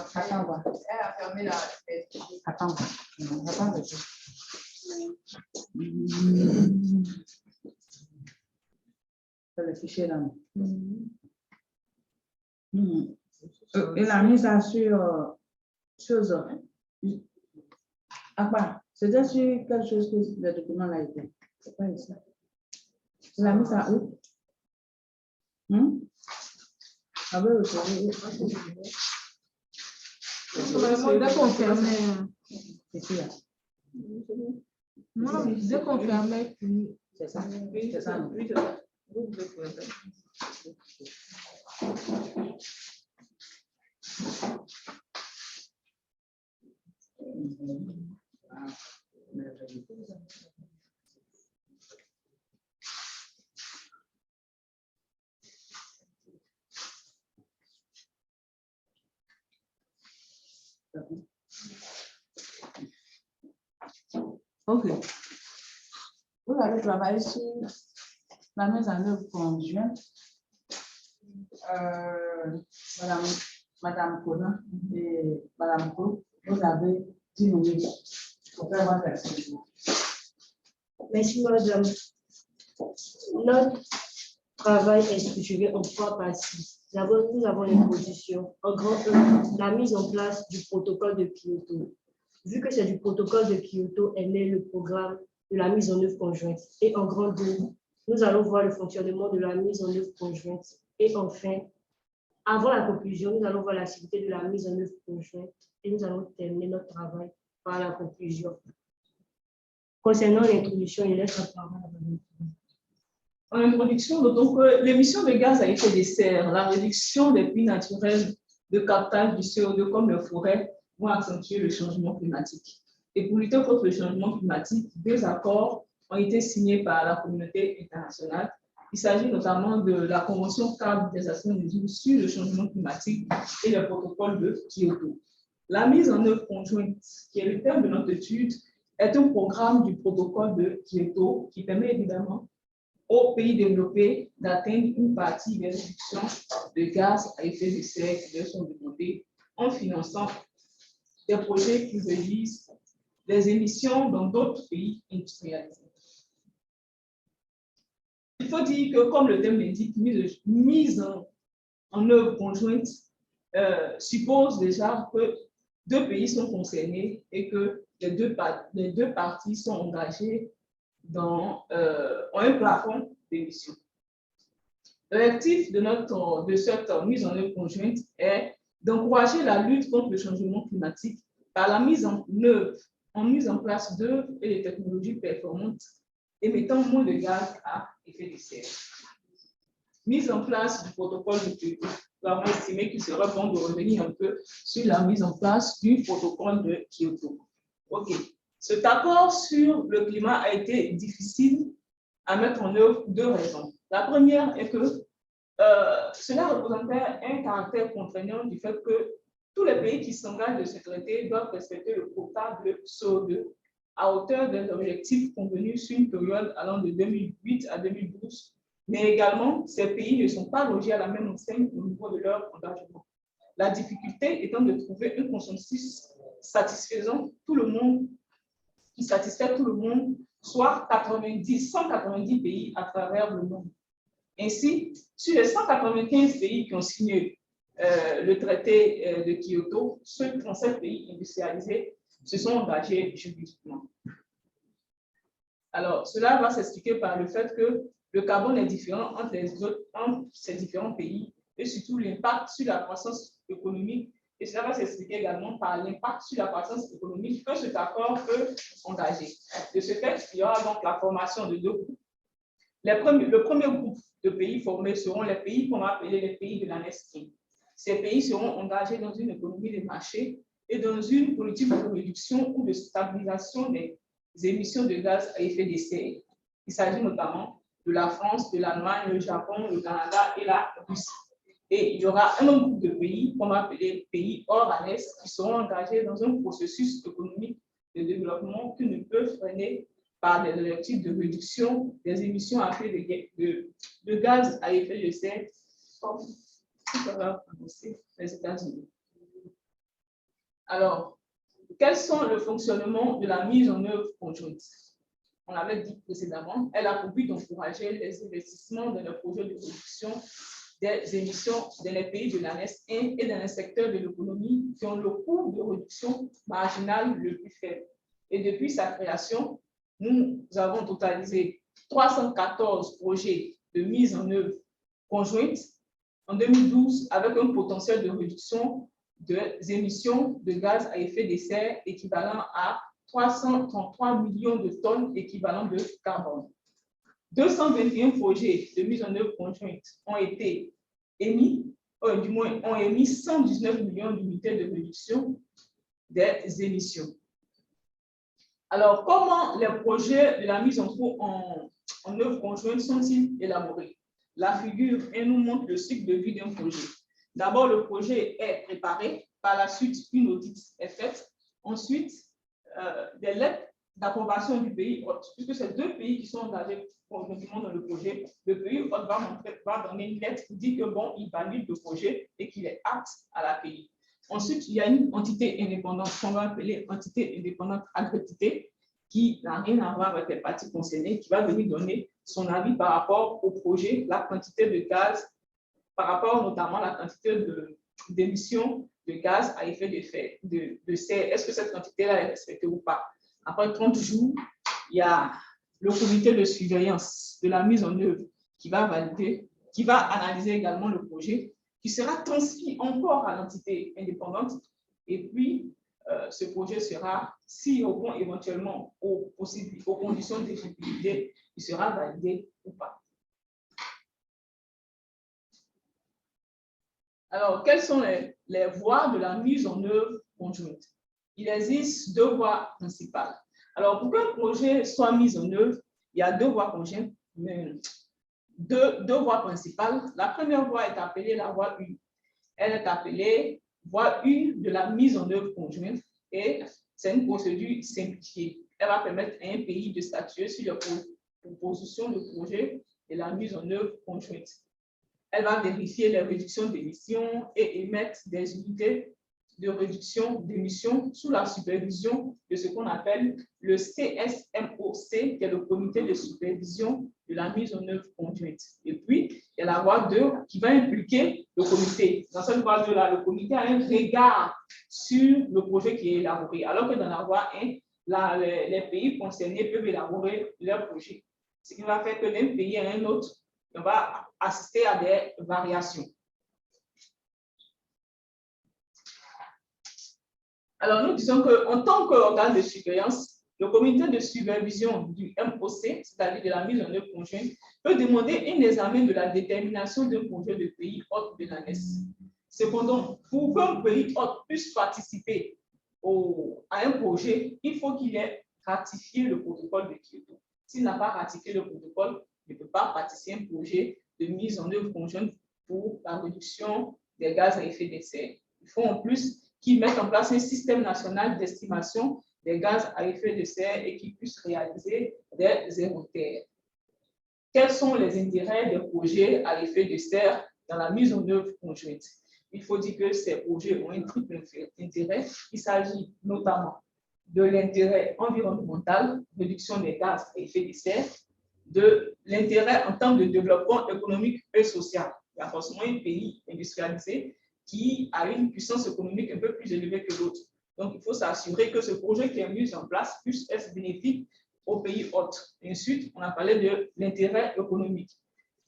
fermé la fête. Attends. Attends le Zoom. C'est le fichier là. Il a mis ça sur c'était sur quelque chose que le document là était. C'est pas ici. Il a mis ça où? Ah oui, Dès qu'on fermait, c'est là. non, dès qu'on fermait, C'est ça. Oui, C'est ça. oui, c'est ça. Vous pouvez faire. OK. Vous allez travailler sur la mise en œuvre conjointe. Madame Kona et Madame Ko, vous avez 10 minutes pour faire votre exposition. Merci, madame. Notre travail est structuré en 3 parties. D'abord, nous avons l'introduction. En grand 1, la mise en place du protocole de Kyoto. Vu que c'est du protocole de Kyoto est né le programme de la mise en œuvre conjointe. Et en grand 2, nous allons voir le fonctionnement de la mise en œuvre conjointe. Et enfin, avant la conclusion, nous allons voir l'activité de la mise en œuvre conjointe et nous allons terminer notre travail par la conclusion. Concernant l'introduction, il laisse la parole à Mme. En introduction, notons que l'émission de gaz à effet de serre, la réduction des puits naturels de captage du CO2 comme les forêts vont accentuer le changement climatique. Et pour lutter contre le changement climatique, 2 accords ont été signés par la communauté internationale. Il s'agit notamment de la Convention cadre des Nations Unies sur le changement climatique et le protocole de Kyoto. La mise en œuvre conjointe, qui est le thème de notre étude, est un programme du protocole de Kyoto qui permet évidemment aux pays développés d'atteindre une partie des réductions de gaz à effet de serre qui leur sont demandées en finançant des projets qui réduisent les émissions dans d'autres pays industrialisés. Il faut dire que, comme le thème l'indique, mise en œuvre conjointe suppose déjà que 2 pays sont concernés et que les deux parties sont engagées dans un plafond d'émissions. L'objectif de cette mise en œuvre conjointe est d'encourager la lutte contre le changement climatique par la mise en place d'œuvres et de technologies performantes émettant moins de gaz à effet de serre. Mise en place du protocole de Kyoto. Nous avons estimé qu'il serait bon de revenir un peu sur la mise en place du protocole de Kyoto. OK. Cet accord sur le climat a été difficile à mettre en œuvre pour 2 raisons. La première est que cela représentait un caractère contraignant du fait que tous les pays qui s'engagent de ce traité doivent respecter le quota de CO2 à hauteur des objectifs convenus sur une période allant de 2008 à 2012, mais également ces pays ne sont pas logés à la même enseigne au niveau de leur engagement. La difficulté étant de trouver un consensus satisfaisant tout le monde, qui satisfait tout le monde, soit 190 pays à travers le monde. Ainsi, sur les 195 pays qui ont signé le traité de Kyoto, seuls 37 pays industrialisés se sont engagés juridiquement. Alors, cela va s'expliquer par le fait que le carbone est différent entre ces différents pays et surtout l'impact sur la croissance économique. Et cela va s'expliquer également par l'impact sur la croissance économique que cet accord peut engager. De ce fait, il y aura donc la formation de deux groupes. Le premier groupe de pays formés seront les pays qu'on va appeler les pays de la NESC. Ces pays seront engagés dans une économie de marché et dans une politique de réduction ou de stabilisation des émissions de gaz à effet de serre. Il s'agit notamment de la France, de l'Allemagne, le Japon, le Canada et la Russie. Et il y aura un autre groupe de pays qu'on va appeler pays hors ANES qui seront engagés dans un processus économique de développement qui ne peut freiner par des objectifs de réduction des émissions à effet de gaz à effet de serre, comme les États-Unis. Alors, quels sont le fonctionnement de la mise en œuvre conjointe? On l'avait dit précédemment, elle a pour but d'encourager les investissements dans les projets de réduction des émissions dans les pays de l'ANES 1 et dans les secteurs de l'économie qui ont le coût de réduction marginal le plus faible. Et depuis sa création, nous avons totalisé 314 projets de mise en œuvre conjointe en 2012 avec un potentiel de réduction des émissions de gaz à effet de serre équivalent à 333 millions de tonnes équivalent de carbone. 221 projets de mise en œuvre conjointe ont été émis, du moins ont émis 119 millions d'unités de réduction des émissions. Alors, comment les projets de la mise en œuvre conjointe sont-ils élaborés? La figure 1 nous montre le cycle de vie d'un projet. D'abord, le projet est préparé, par la suite, une audit est faite, ensuite, des lettres d'approbation du pays hôte, puisque c'est deux pays qui sont engagés conjointement dans le projet. Le pays hôte va donner une lettre qui dit que bon, il valide le projet et qu'il est apte à l'accueillir. Ensuite, il y a une entité indépendante qu'on va appeler entité indépendante accréditée qui n'a rien à voir avec les parties concernées, qui va venir donner son avis par rapport au projet, la quantité de gaz, par rapport notamment à la quantité d'émissions de gaz à effet de serre. Est-ce que cette quantité-là est respectée ou pas? Après 30 jours, il y a le comité de surveillance de la mise en œuvre qui va valider, qui va analyser également le projet, qui sera transmis encore à l'entité indépendante. Et puis, ce projet sera, s'il répond éventuellement aux conditions d'éligibilité, il sera validé ou pas. Alors, quelles sont les voies de la mise en œuvre conjointe? Il existe deux voies principales. Alors, pour qu'un projet soit mis en œuvre, il y a deux voies conjointes, deux voies principales. La première voie est appelée la voie 1. Elle est appelée voie 1 de la mise en œuvre conjointe et c'est une procédure simplifiée. Elle va permettre à un pays de statuer sur la proposition de projet et la mise en œuvre conjointe. Elle va vérifier les réductions d'émissions et émettre des unités de réduction d'émissions sous la supervision de ce qu'on appelle le CSMOC, qui est le comité de supervision de la mise en œuvre conjointe. Et puis, il y a la voie 2 qui va impliquer le comité. Dans cette voie 2-là, le comité a un regard sur le projet qui est élaboré, alors que dans la voie 1, les pays concernés peuvent élaborer leur projet. Ce qui va faire que d'un pays à un autre, on va assister à des variations. Alors, nous disons qu'en tant qu'organe de surveillance, le comité de supervision du MOC, c'est-à-dire de la mise en œuvre conjointe, peut demander un examen de la détermination d'un projet de pays hôte de l'ANES. Cependant, pour qu'un pays hôte puisse participer à un projet, il faut qu'il ait ratifié le protocole de Kyoto. S'il n'a pas ratifié le protocole, il ne peut pas participer à un projet de mise en œuvre conjointe pour la réduction des gaz à effet de serre. Il faut en plus qu'ils mettent en place un système national d'estimation des gaz à effet de serre et qu'ils puissent réaliser des inventaires. Quels sont les intérêts des projets à effet de serre dans la mise en œuvre conjointe? il faut dire que ces projets ont un triple intérêt. Il s'agit notamment de l'intérêt environnemental, réduction des gaz à effet de serre, de l'intérêt en termes de développement économique et social. Il y a forcément un pays industrialisé qui a une puissance économique un peu plus élevée que l'autre. Donc, il faut s'assurer que ce projet qui est mis en place puisse être bénéfique aux pays hôtes. Ensuite, on a parlé de l'intérêt économique.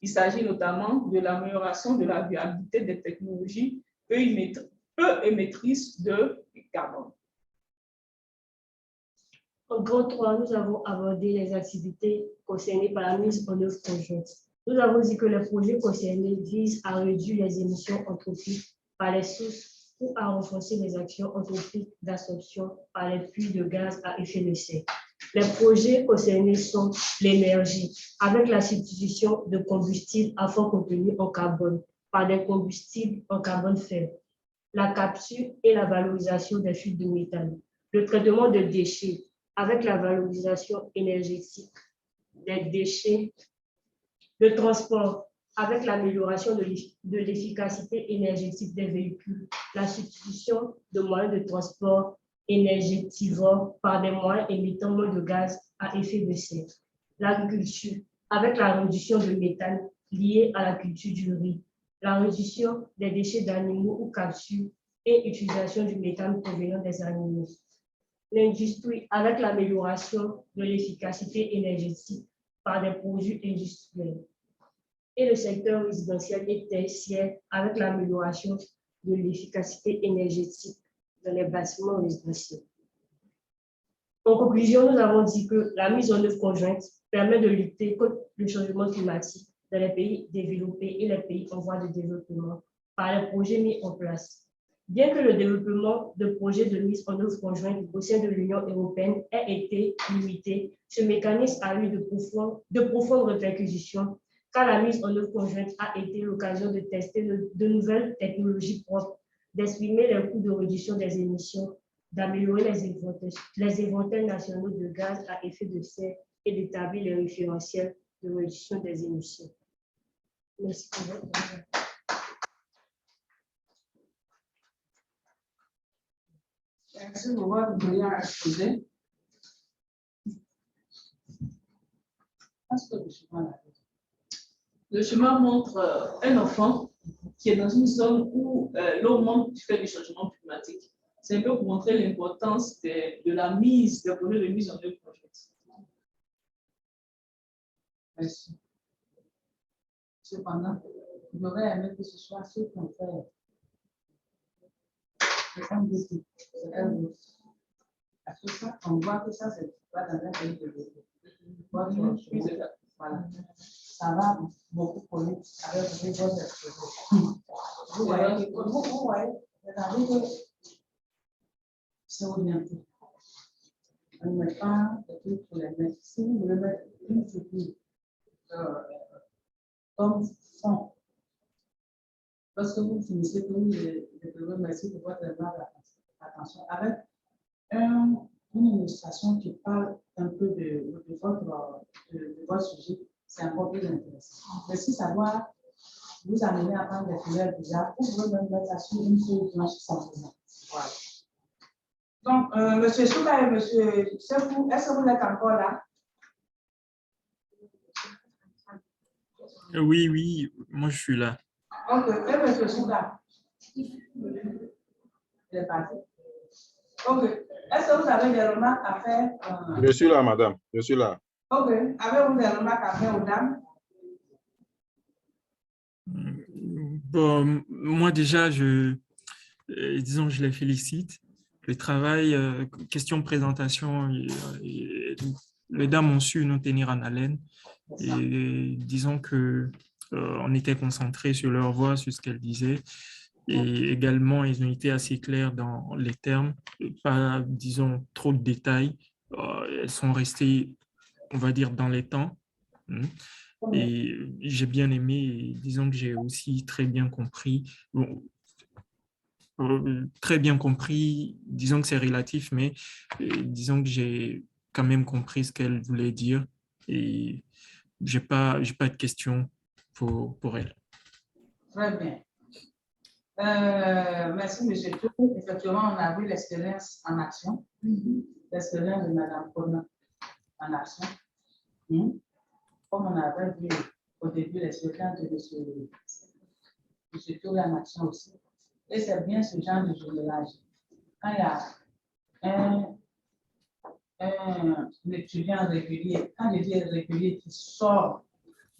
Il s'agit notamment de l'amélioration de la viabilité des technologies peu émettrices de carbone. En grand 3, nous avons abordé les activités concernées par la mise en œuvre conjointe. Nous avons dit que les projets concernés visent à réduire les émissions anthropiques par les sources ou à renforcer les actions anthropiques d'absorption par les puits de gaz à effet de serre. Les projets concernés sont l'énergie, avec la substitution de combustibles à fort contenu en carbone par des combustibles en carbone faible, la capture et la valorisation des fuites de méthane, le traitement de déchets, avec la valorisation énergétique des déchets, le transport, avec l'amélioration de l'efficacité énergétique des véhicules, la substitution de moyens de transport énergétivores par des moyens émettant moins de gaz à effet de serre, l'agriculture, avec la réduction de méthane liée à la culture du riz, la réduction des déchets d'animaux ou capture et utilisation du méthane provenant des animaux. L'industrie, avec l'amélioration de l'efficacité énergétique par des produits industriels. Et le secteur résidentiel et tertiaire, avec l'amélioration de l'efficacité énergétique dans les bâtiments résidentiels. En conclusion, nous avons dit que la mise en œuvre conjointe permet de lutter contre le changement climatique dans les pays développés et les pays en voie de développement par les projets mis en place. Bien que le développement de projets de mise en œuvre conjointe au sein de l'Union européenne ait été limité, ce mécanisme a eu de profondes répercussions car la mise en œuvre conjointe a été l'occasion de tester de nouvelles technologies propres, d'exprimer les coûts de réduction des émissions, d'améliorer les éventails nationaux de gaz à effet de serre et d'établir les référentiels de réduction des émissions. Merci pour votre attention. Merci pour votre brillant exposé. Le chemin montre un enfant qui est dans une zone où l'eau manque du fait du changement climatique. C'est un peu pour montrer l'importance de la mise, des projets de mise en œuvre conjointe. Merci. Cependant, j'aurais aimé que ce soit ce qu'on fait. Parce que ça, on voit que ça, c'est pas dans un pays développé. Voilà. Ça va beaucoup coller avec les autres exposés. Vous voyez, c'est-à-dire que c'est orienté. On ne met pas des trucs pour les mettre. Si vous voulez mettre une figure comme fond, lorsque vous finissez, vous devez merci pour votre attention avec une illustration qui parle un peu de votre sujet, c'est encore plus intéressant. Mais si ça doit vous amener à prendre des couleurs bizarres, vous pouvez même mettre ça sur une feuille blanche simplement. Voilà. Donc, M. Souka et M. Sefou, est-ce que vous êtes encore là? Oui, oui, moi je suis là. Ok, et M. Souka? Il est parti. Ok. Est-ce que vous avez des remarques à faire? Je suis là, madame. Je suis là. Ok. Avez-vous des remarques à faire aux dames? Bon, moi déjà, disons que je les félicite. Le travail, question de présentation, les dames ont su nous tenir en haleine. Et disons que on était concentrés sur leur voix, sur ce qu'elles disaient. Et également, ils ont été assez clairs dans les termes, pas, disons, trop de détails. Elles sont restées, on va dire, dans les temps. Et j'ai bien aimé, et disons que j'ai aussi très bien compris. Bon, très bien compris, disons que c'est relatif, mais disons que j'ai quand même compris ce qu'elle voulait dire et j'ai pas de questions pour elle. Très bien. Merci, M. Tour. Effectivement, on a vu l'expérience en action, l'expérience de Mme Kona en action. Comme on avait vu au début l'expérience de M. Tour en action aussi. Et c'est bien ce genre de jumelage. Quand il y a un étudiant régulier, quand je dis régulier, qui sort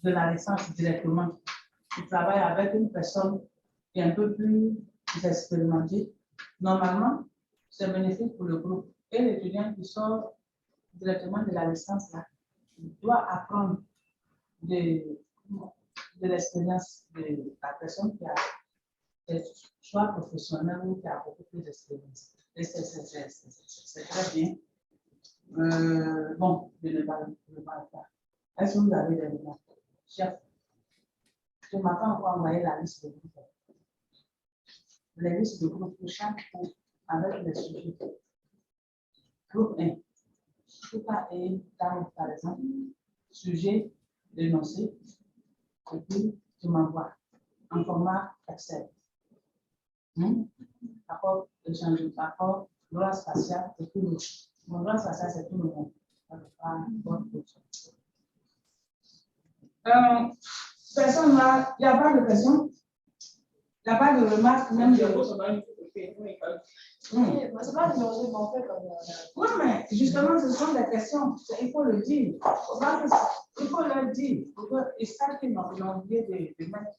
de la licence directement, qui travaille avec une personne qui est un peu plus expérimentée, normalement, c'est bénéfique pour le groupe. Et l'étudiant qui sort directement de la licence, là, doit apprendre de l'expérience de la personne qui a soit professionnel ou qui a beaucoup plus d'expérience. Et c'est très bien. Bon, je ne vais pas le faire. Est-ce que vous avez des remarques? Chef, je ne m'ai pas encore envoyé la liste de groupes. Les listes de groupes pour chaque groupe avec les sujets. Groupe 1. Tout cas, par exemple, sujet dénoncé, et puis tu m'envoies en format Excel. Accord échange, accord, droit spatial, et tout le monde. Mon droit spatial, c'est tout le monde. Personne là, il n'y a pas de question. Il n'y a pas de remarque, même de. Oui, mais justement, ce sont des questions. Il faut le dire. Il faut le dire. Et ça qu'ils ont oublié de mettre.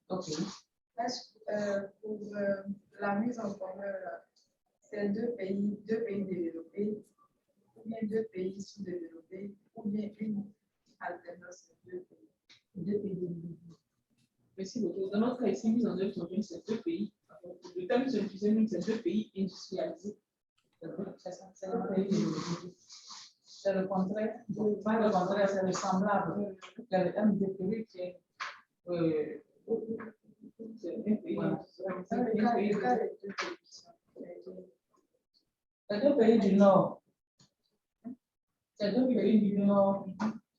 Ok. Pour la mise en commun, c'est deux pays développés, ou bien deux pays sous-développés, ou bien une alternance de deux pays. Deux pays développés. Merci beaucoup. Dans notre cas ici, mise en œuvre conjointe, c'est deux pays. Le terme que j'utilisais, c'est deux pays industrialisés. C'est le pays développé. C'est le contraire. Pas le contraire, c'est le semblable. Il y a le terme de pays qui est. C'est deux pays du Nord. C'est deux pays du Nord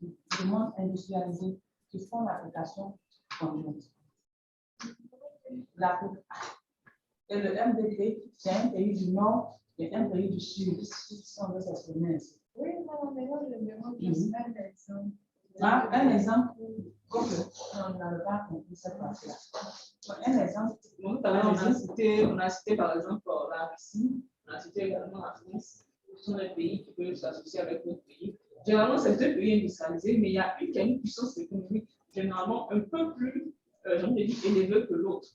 du monde industrialisé qui font l'application conjointe. Et le MDP, c'est un pays du Nord et un pays du Sud. Si on veut s'exprimer ainsi. Oui, non, mais là, je demande juste un exemple. Un exemple, on n'avait pas compris cette partie-là. Un exemple. Donc, on a cité par exemple la Russie, on a cité également la France. Ce sont des pays qui peuvent s'associer avec d'autres pays. Généralement, c'est deux pays industrialisés, mais il y a une qui a une puissance économique généralement un peu plus élevée que l'autre.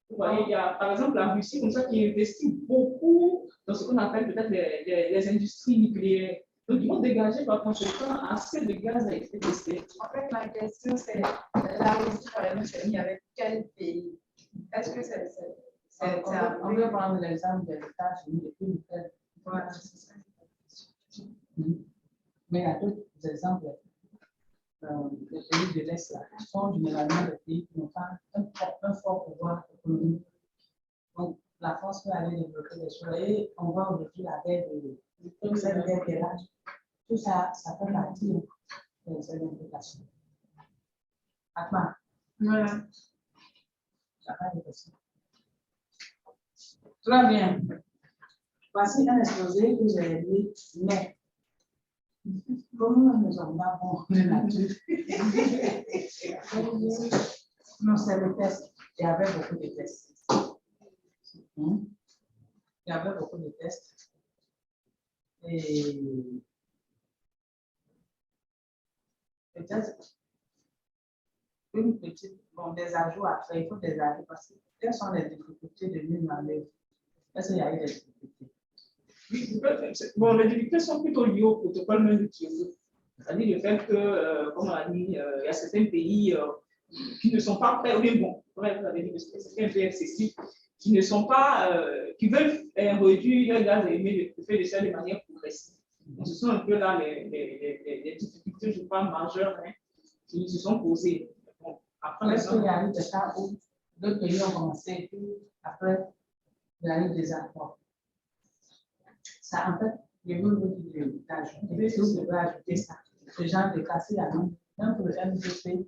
Vous voyez, il y a par exemple la Russie comme ça qui investit beaucoup dans ce qu'on appelle peut-être les industries nucléaires. Donc, ils vont dégager par conséquent assez de gaz à effet de serre. En fait, ma question, c'est la Russie, par exemple, c'est mis avec quel pays? Est-ce que c'est. On peut prendre l'exemple des États-Unis et puis faire. Voilà, c'est ça. Mais il y a d'autres exemples. Les pays de l'Est sont généralement des pays qui n'ont pas un fort pouvoir économique. Donc, la France peut aller développer des choses. Et on voit aujourd'hui la guerre de cette guerre qui est là. Tout ça, ça fait partie de cette implication. Atma. Voilà. Ça pas de question. Très bien. Voici un exposé que j'ai dit, mais comment nous avons pas bon de nature? Non, c'est le test. Il y avait beaucoup de tests. Il y avait beaucoup de tests. Et peut-être une petite, bon, des ajouts après, il faut des ajouts parce que quelles sont les difficultés de mise en œuvre? Est-ce qu'il y a eu des difficultés? Oui, bon, les difficultés sont plutôt liées au protocole même de Kyoto. C'est-à-dire le fait que, comme on a dit, il y a certains pays qui ne sont pas prêts, ou bien bon, bref, vous avez dit que c'est un peu excessif, qui ne sont pas, qui veulent réduire le gaz à effet de serre de manière progressive. Donc, ce sont un peu là les difficultés, je crois, majeures qui se sont posées. Bon, après, est-ce qu'il y a eu des cas où d'autres pays ont commencé et puis après, il y a eu des accords? Ça, en fait, je veux vous dire d'ajouter, si vous pouvez ajouter ça, ce genre de cas, il y a même pour le MVP,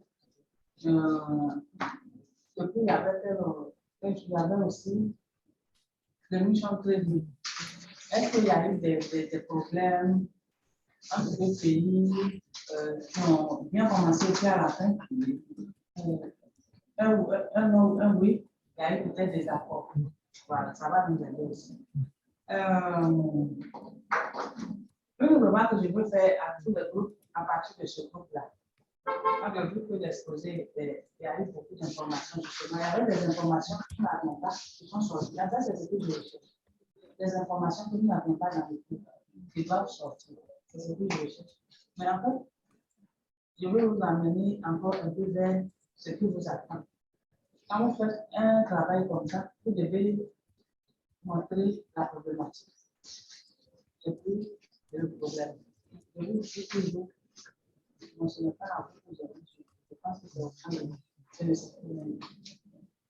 Et puis, il y avait aussi des missions très dures. Est-ce qu'il y a eu des problèmes entre les pays qui ont bien commencé et puis à la fin? Un oui, il y a eu peut-être des accords. Voilà, ça va nous aider aussi. Une remarque que je veux faire à tout le groupe à partir de ce groupe-là. Quand le groupe peut l'exposer, il y a eu beaucoup d'informations. Justement, il y avait des informations que nous n'avions pas, qui sont sorties. Là, c'est ce que je recherche. Des informations que nous n'avions pas dans le groupe, qui doivent sortir. C'est ce que je recherche. Mais en fait, je veux vous amener encore un peu vers ce qui vous attend. Quand vous faites un travail comme ça, vous devez montrer la problématique. Et puis, le problème. Je vous dis toujours, non, ce n'est pas la vous. Je pense que c'est au fond de nous.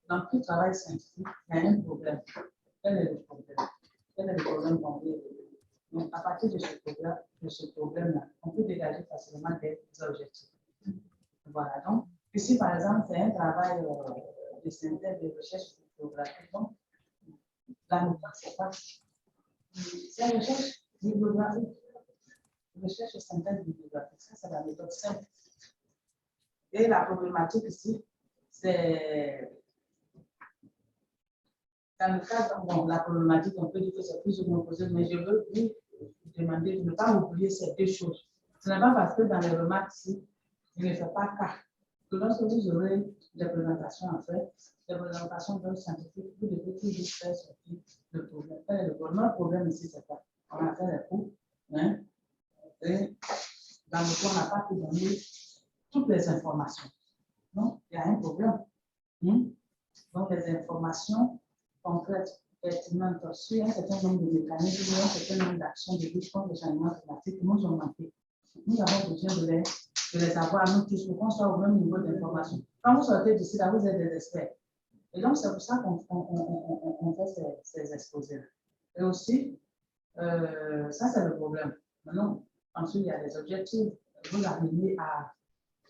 Dans tout travail scientifique, il y a un problème. Quel est le problème? Quel est le problème qu'on veut résoudre? Donc, à partir de ce problème-là, on peut dégager facilement des objectifs. Voilà. Donc, ici, par exemple, c'est un travail de synthèse de recherche bibliographique. Donc, la méthode, c'est quoi? C'est une recherche bibliographique. Recherche et synthèse bibliographique. Ça, c'est la méthode simple. Et la problématique ici, c'est dans le cadre, bon, la problématique, on peut dire que c'est plus ou moins posé, mais je veux vous demander de ne pas oublier ces deux choses. Ce n'est pas parce que dans les remarques ici, il ne fait pas cas que lorsque vous aurez des présentations à faire, des présentations d'un scientifique, vous devez toujours faire sortir le problème. Le problème ici, c'est quoi? On a fait les cours, hein, et dans le cours, on n'a pas pu donner toutes les informations. Donc, il y a un problème. Donc, les informations concrètes, pertinentes sur un certain nombre de mécanismes, un certain nombre d'actions de lutte contre le changement climatique nous ont manqué. Nous avons besoin de les avoir nous tous pour qu'on soit au même niveau d'information. Quand vous sortez d'ici, là, vous êtes des experts. Et donc, c'est pour ça qu'on fait ces exposés-là. Et aussi, ça, c'est le problème. Maintenant, ensuite, il y a des objectifs. Vous amenez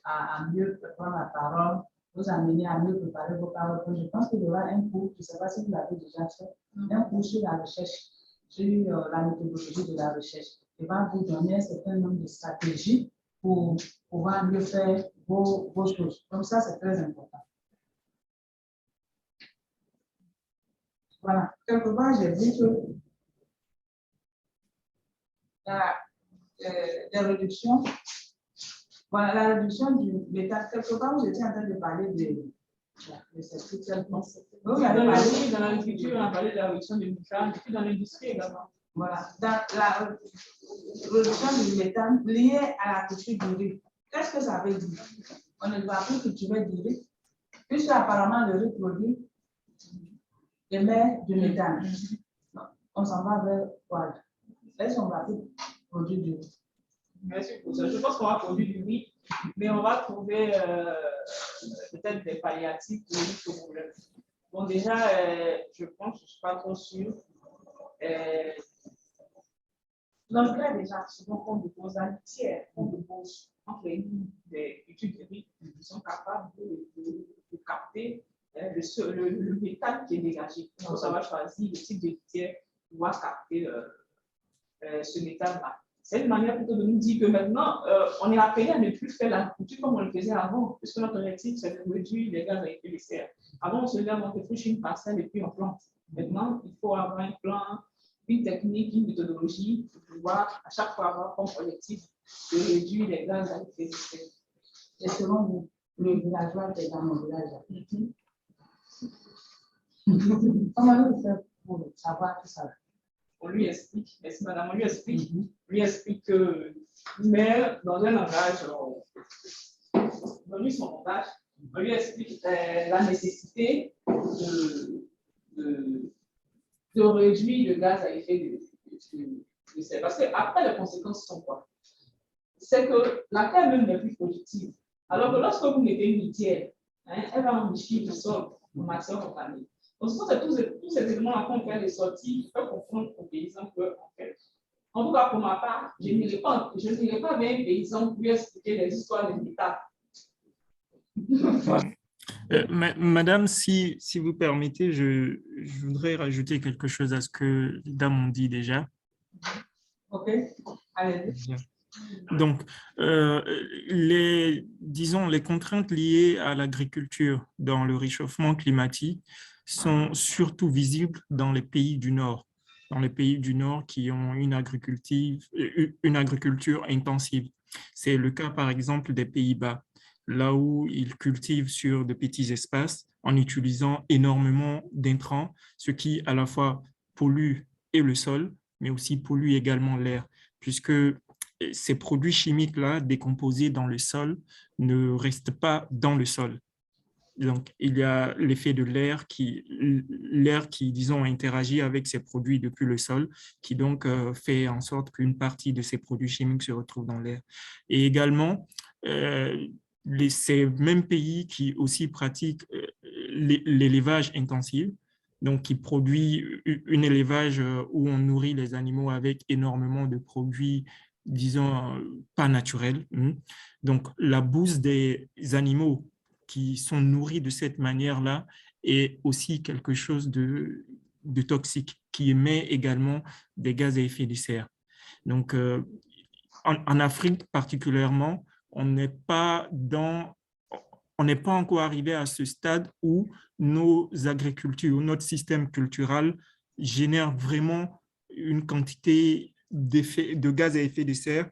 à mieux prendre la parole, vous amener à mieux préparer vos paroles. Je pense qu'il y aura un cours, je ne sais pas si vous l'avez déjà fait, un cours sur la recherche, sur la méthodologie de la recherche. Il va vous donner un certain nombre de stratégies pour pouvoir mieux faire vos choses. Donc ça, c'est très important. Voilà. Quelque part, j'ai dit que des réductions. Voilà, la réduction du métal. Quelque part, vous étiez en train de parler de cette situation. Dans l'agriculture, on a parlé de la réduction du métal, et puis dans l'industrie également. Voilà. Dans la réduction du métal liée à la culture du riz. Qu'est-ce que ça veut dire? On ne doit plus cultiver du riz, puisque apparemment le riz produit émet du méthane. On s'en va vers quoi? Est-ce qu'on va plus produire du riz? Merci pour ça. Je pense qu'on va produire du riz, mais on va trouver peut-être des palliatifs pour ce problème. Bon, déjà, je pense, je ne suis pas trop sûre. L'engrais, déjà, souvent, on dépose un tiers, on dépose entre les lignes des études de riz qui sont capables de capter le métal qui est dégagé. Donc, ça va choisir le type de tiers pour pouvoir capter ce métal-là. C'est une manière plutôt de nous dire que maintenant, on est appelé à ne plus faire l'agriculture comme on le faisait avant, puisque notre objectif, c'est de réduire les gaz à effet de serre. Avant, on se lève, on défriche une parcelle et puis on plante. Maintenant, il faut avoir un plan, une technique, une méthodologie pour pouvoir à chaque fois avoir comme objectif de réduire les gaz à effet de serre. Et selon vous, le villageois qui est dans mon village, comment vous faites pour savoir tout ça? On lui explique, merci madame, on lui explique que, mais dans un langage, dans lui son langage, on lui explique la nécessité de réduire le gaz à effet de serre. Parce qu'après, les conséquences sont quoi? C'est que la terre même n'est plus productive. Alors que lorsque vous mettez une litière, elle va enrichir le sol en matière organique. Donc, ce sont tous ces éléments-là qu'on fait les sorties qui peuvent comprendre aux paysans qu'en fait, en tout cas pour ma part, je n'irai pas vers un paysan pour lui expliquer les histoires des métal. Madame, si vous permettez, je voudrais rajouter quelque chose à ce que les dames ont dit déjà. OK, allez. Bien. Donc, disons, les contraintes liées à l'agriculture dans le réchauffement climatique sont surtout visibles dans les pays du Nord, qui ont une agriculture intensive. C'est le cas, par exemple, des Pays-Bas, là où ils cultivent sur de petits espaces en utilisant énormément d'intrants, ce qui à la fois pollue et le sol, mais aussi pollue également l'air, puisque ces produits chimiques-là, décomposés dans le sol, ne restent pas dans le sol. Donc, il y a l'effet de l'air qui, disons, interagit avec ces produits depuis le sol, qui donc fait en sorte qu'une partie de ces produits chimiques se retrouve dans l'air. Et également, ces mêmes pays qui aussi pratiquent l'élevage intensif, donc qui produit un élevage où on nourrit les animaux avec énormément de produits, disons, pas naturels. Donc, la bouse des animaux qui sont nourris de cette manière-là est aussi quelque chose de toxique, qui émet également des gaz à effet de serre. Donc, en Afrique particulièrement, on n'est pas encore arrivé à ce stade où nos agricultures, notre système culturel génère vraiment une quantité de gaz à effet de serre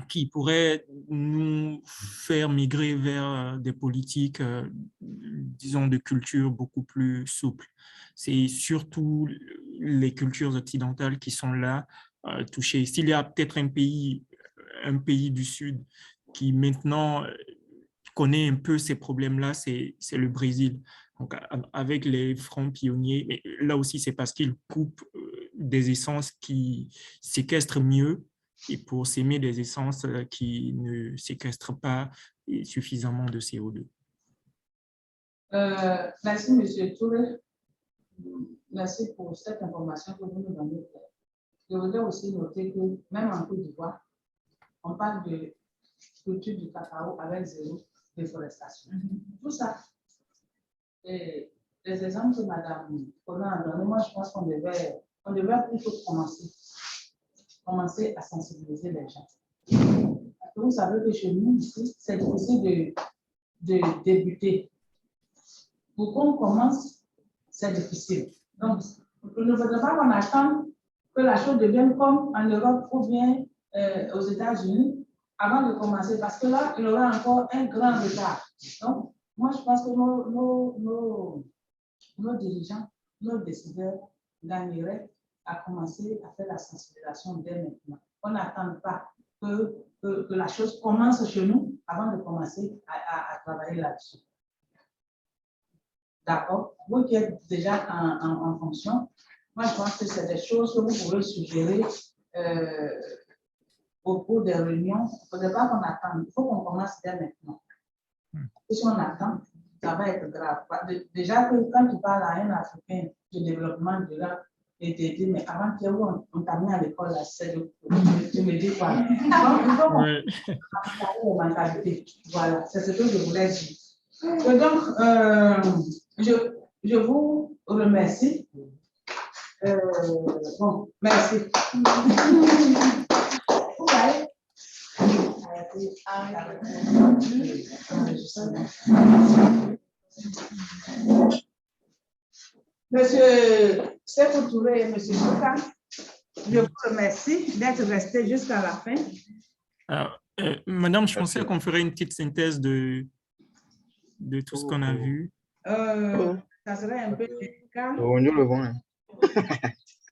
qui pourrait nous faire migrer vers des politiques, disons, de culture beaucoup plus souples. C'est surtout les cultures occidentales qui sont là touchées. S'il y a peut-être un pays du Sud qui maintenant connaît un peu ces problèmes-là, c'est le Brésil. Donc, avec les francs pionniers, mais là aussi, c'est parce qu'ils coupent des essences qui séquestrent mieux et pour s'aimer des essences qui ne séquestrent pas suffisamment de CO2. Merci, M. Touré. Merci pour cette information que vous nous donnez. Je voudrais aussi noter que même en Côte d'Ivoire, on parle de culture du cacao avec zéro déforestation. Tout ça, et les exemples que Mme Colin a donnés, moi je pense qu'on devait plutôt commencer à sensibiliser les gens. Parce que vous savez que chez nous, ici, c'est difficile de débuter. Pour qu'on commence, c'est difficile. Donc, il ne faudrait pas qu'on attende que la chose devienne comme en Europe ou bien aux États-Unis avant de commencer, parce que là, il y aura encore un grand retard. Donc, moi, je pense que nos dirigeants, nos décideurs gagneraient à commencer à faire la sensibilisation dès maintenant. On n'attend pas que la chose commence chez nous avant de commencer à travailler là-dessus. D'accord? Vous qui êtes déjà en fonction, moi, je pense que c'est des choses que vous pouvez suggérer au cours des réunions. Il ne faudrait pas qu'on attende. Il faut qu'on commence dès maintenant. Et si on attend, ça va être grave. Déjà, quand tu parles à un Africain de développement durable, et tu dis, mais avant qu'il y ait on t'a mis à l'école, là, c'est tu me dis quoi? Donc, il faut qu'on parle de mentalité. Voilà, c'est ce que je voulais dire. Et donc, je vous remercie. Bon, merci. Monsieur Sékou Touré et Monsieur Souka, je vous remercie d'être restés jusqu'à la fin. Alors, Madame, je pensais qu'on ferait une petite synthèse de tout ce qu'on a vu. Ça serait un peu délicat. On nous le voit.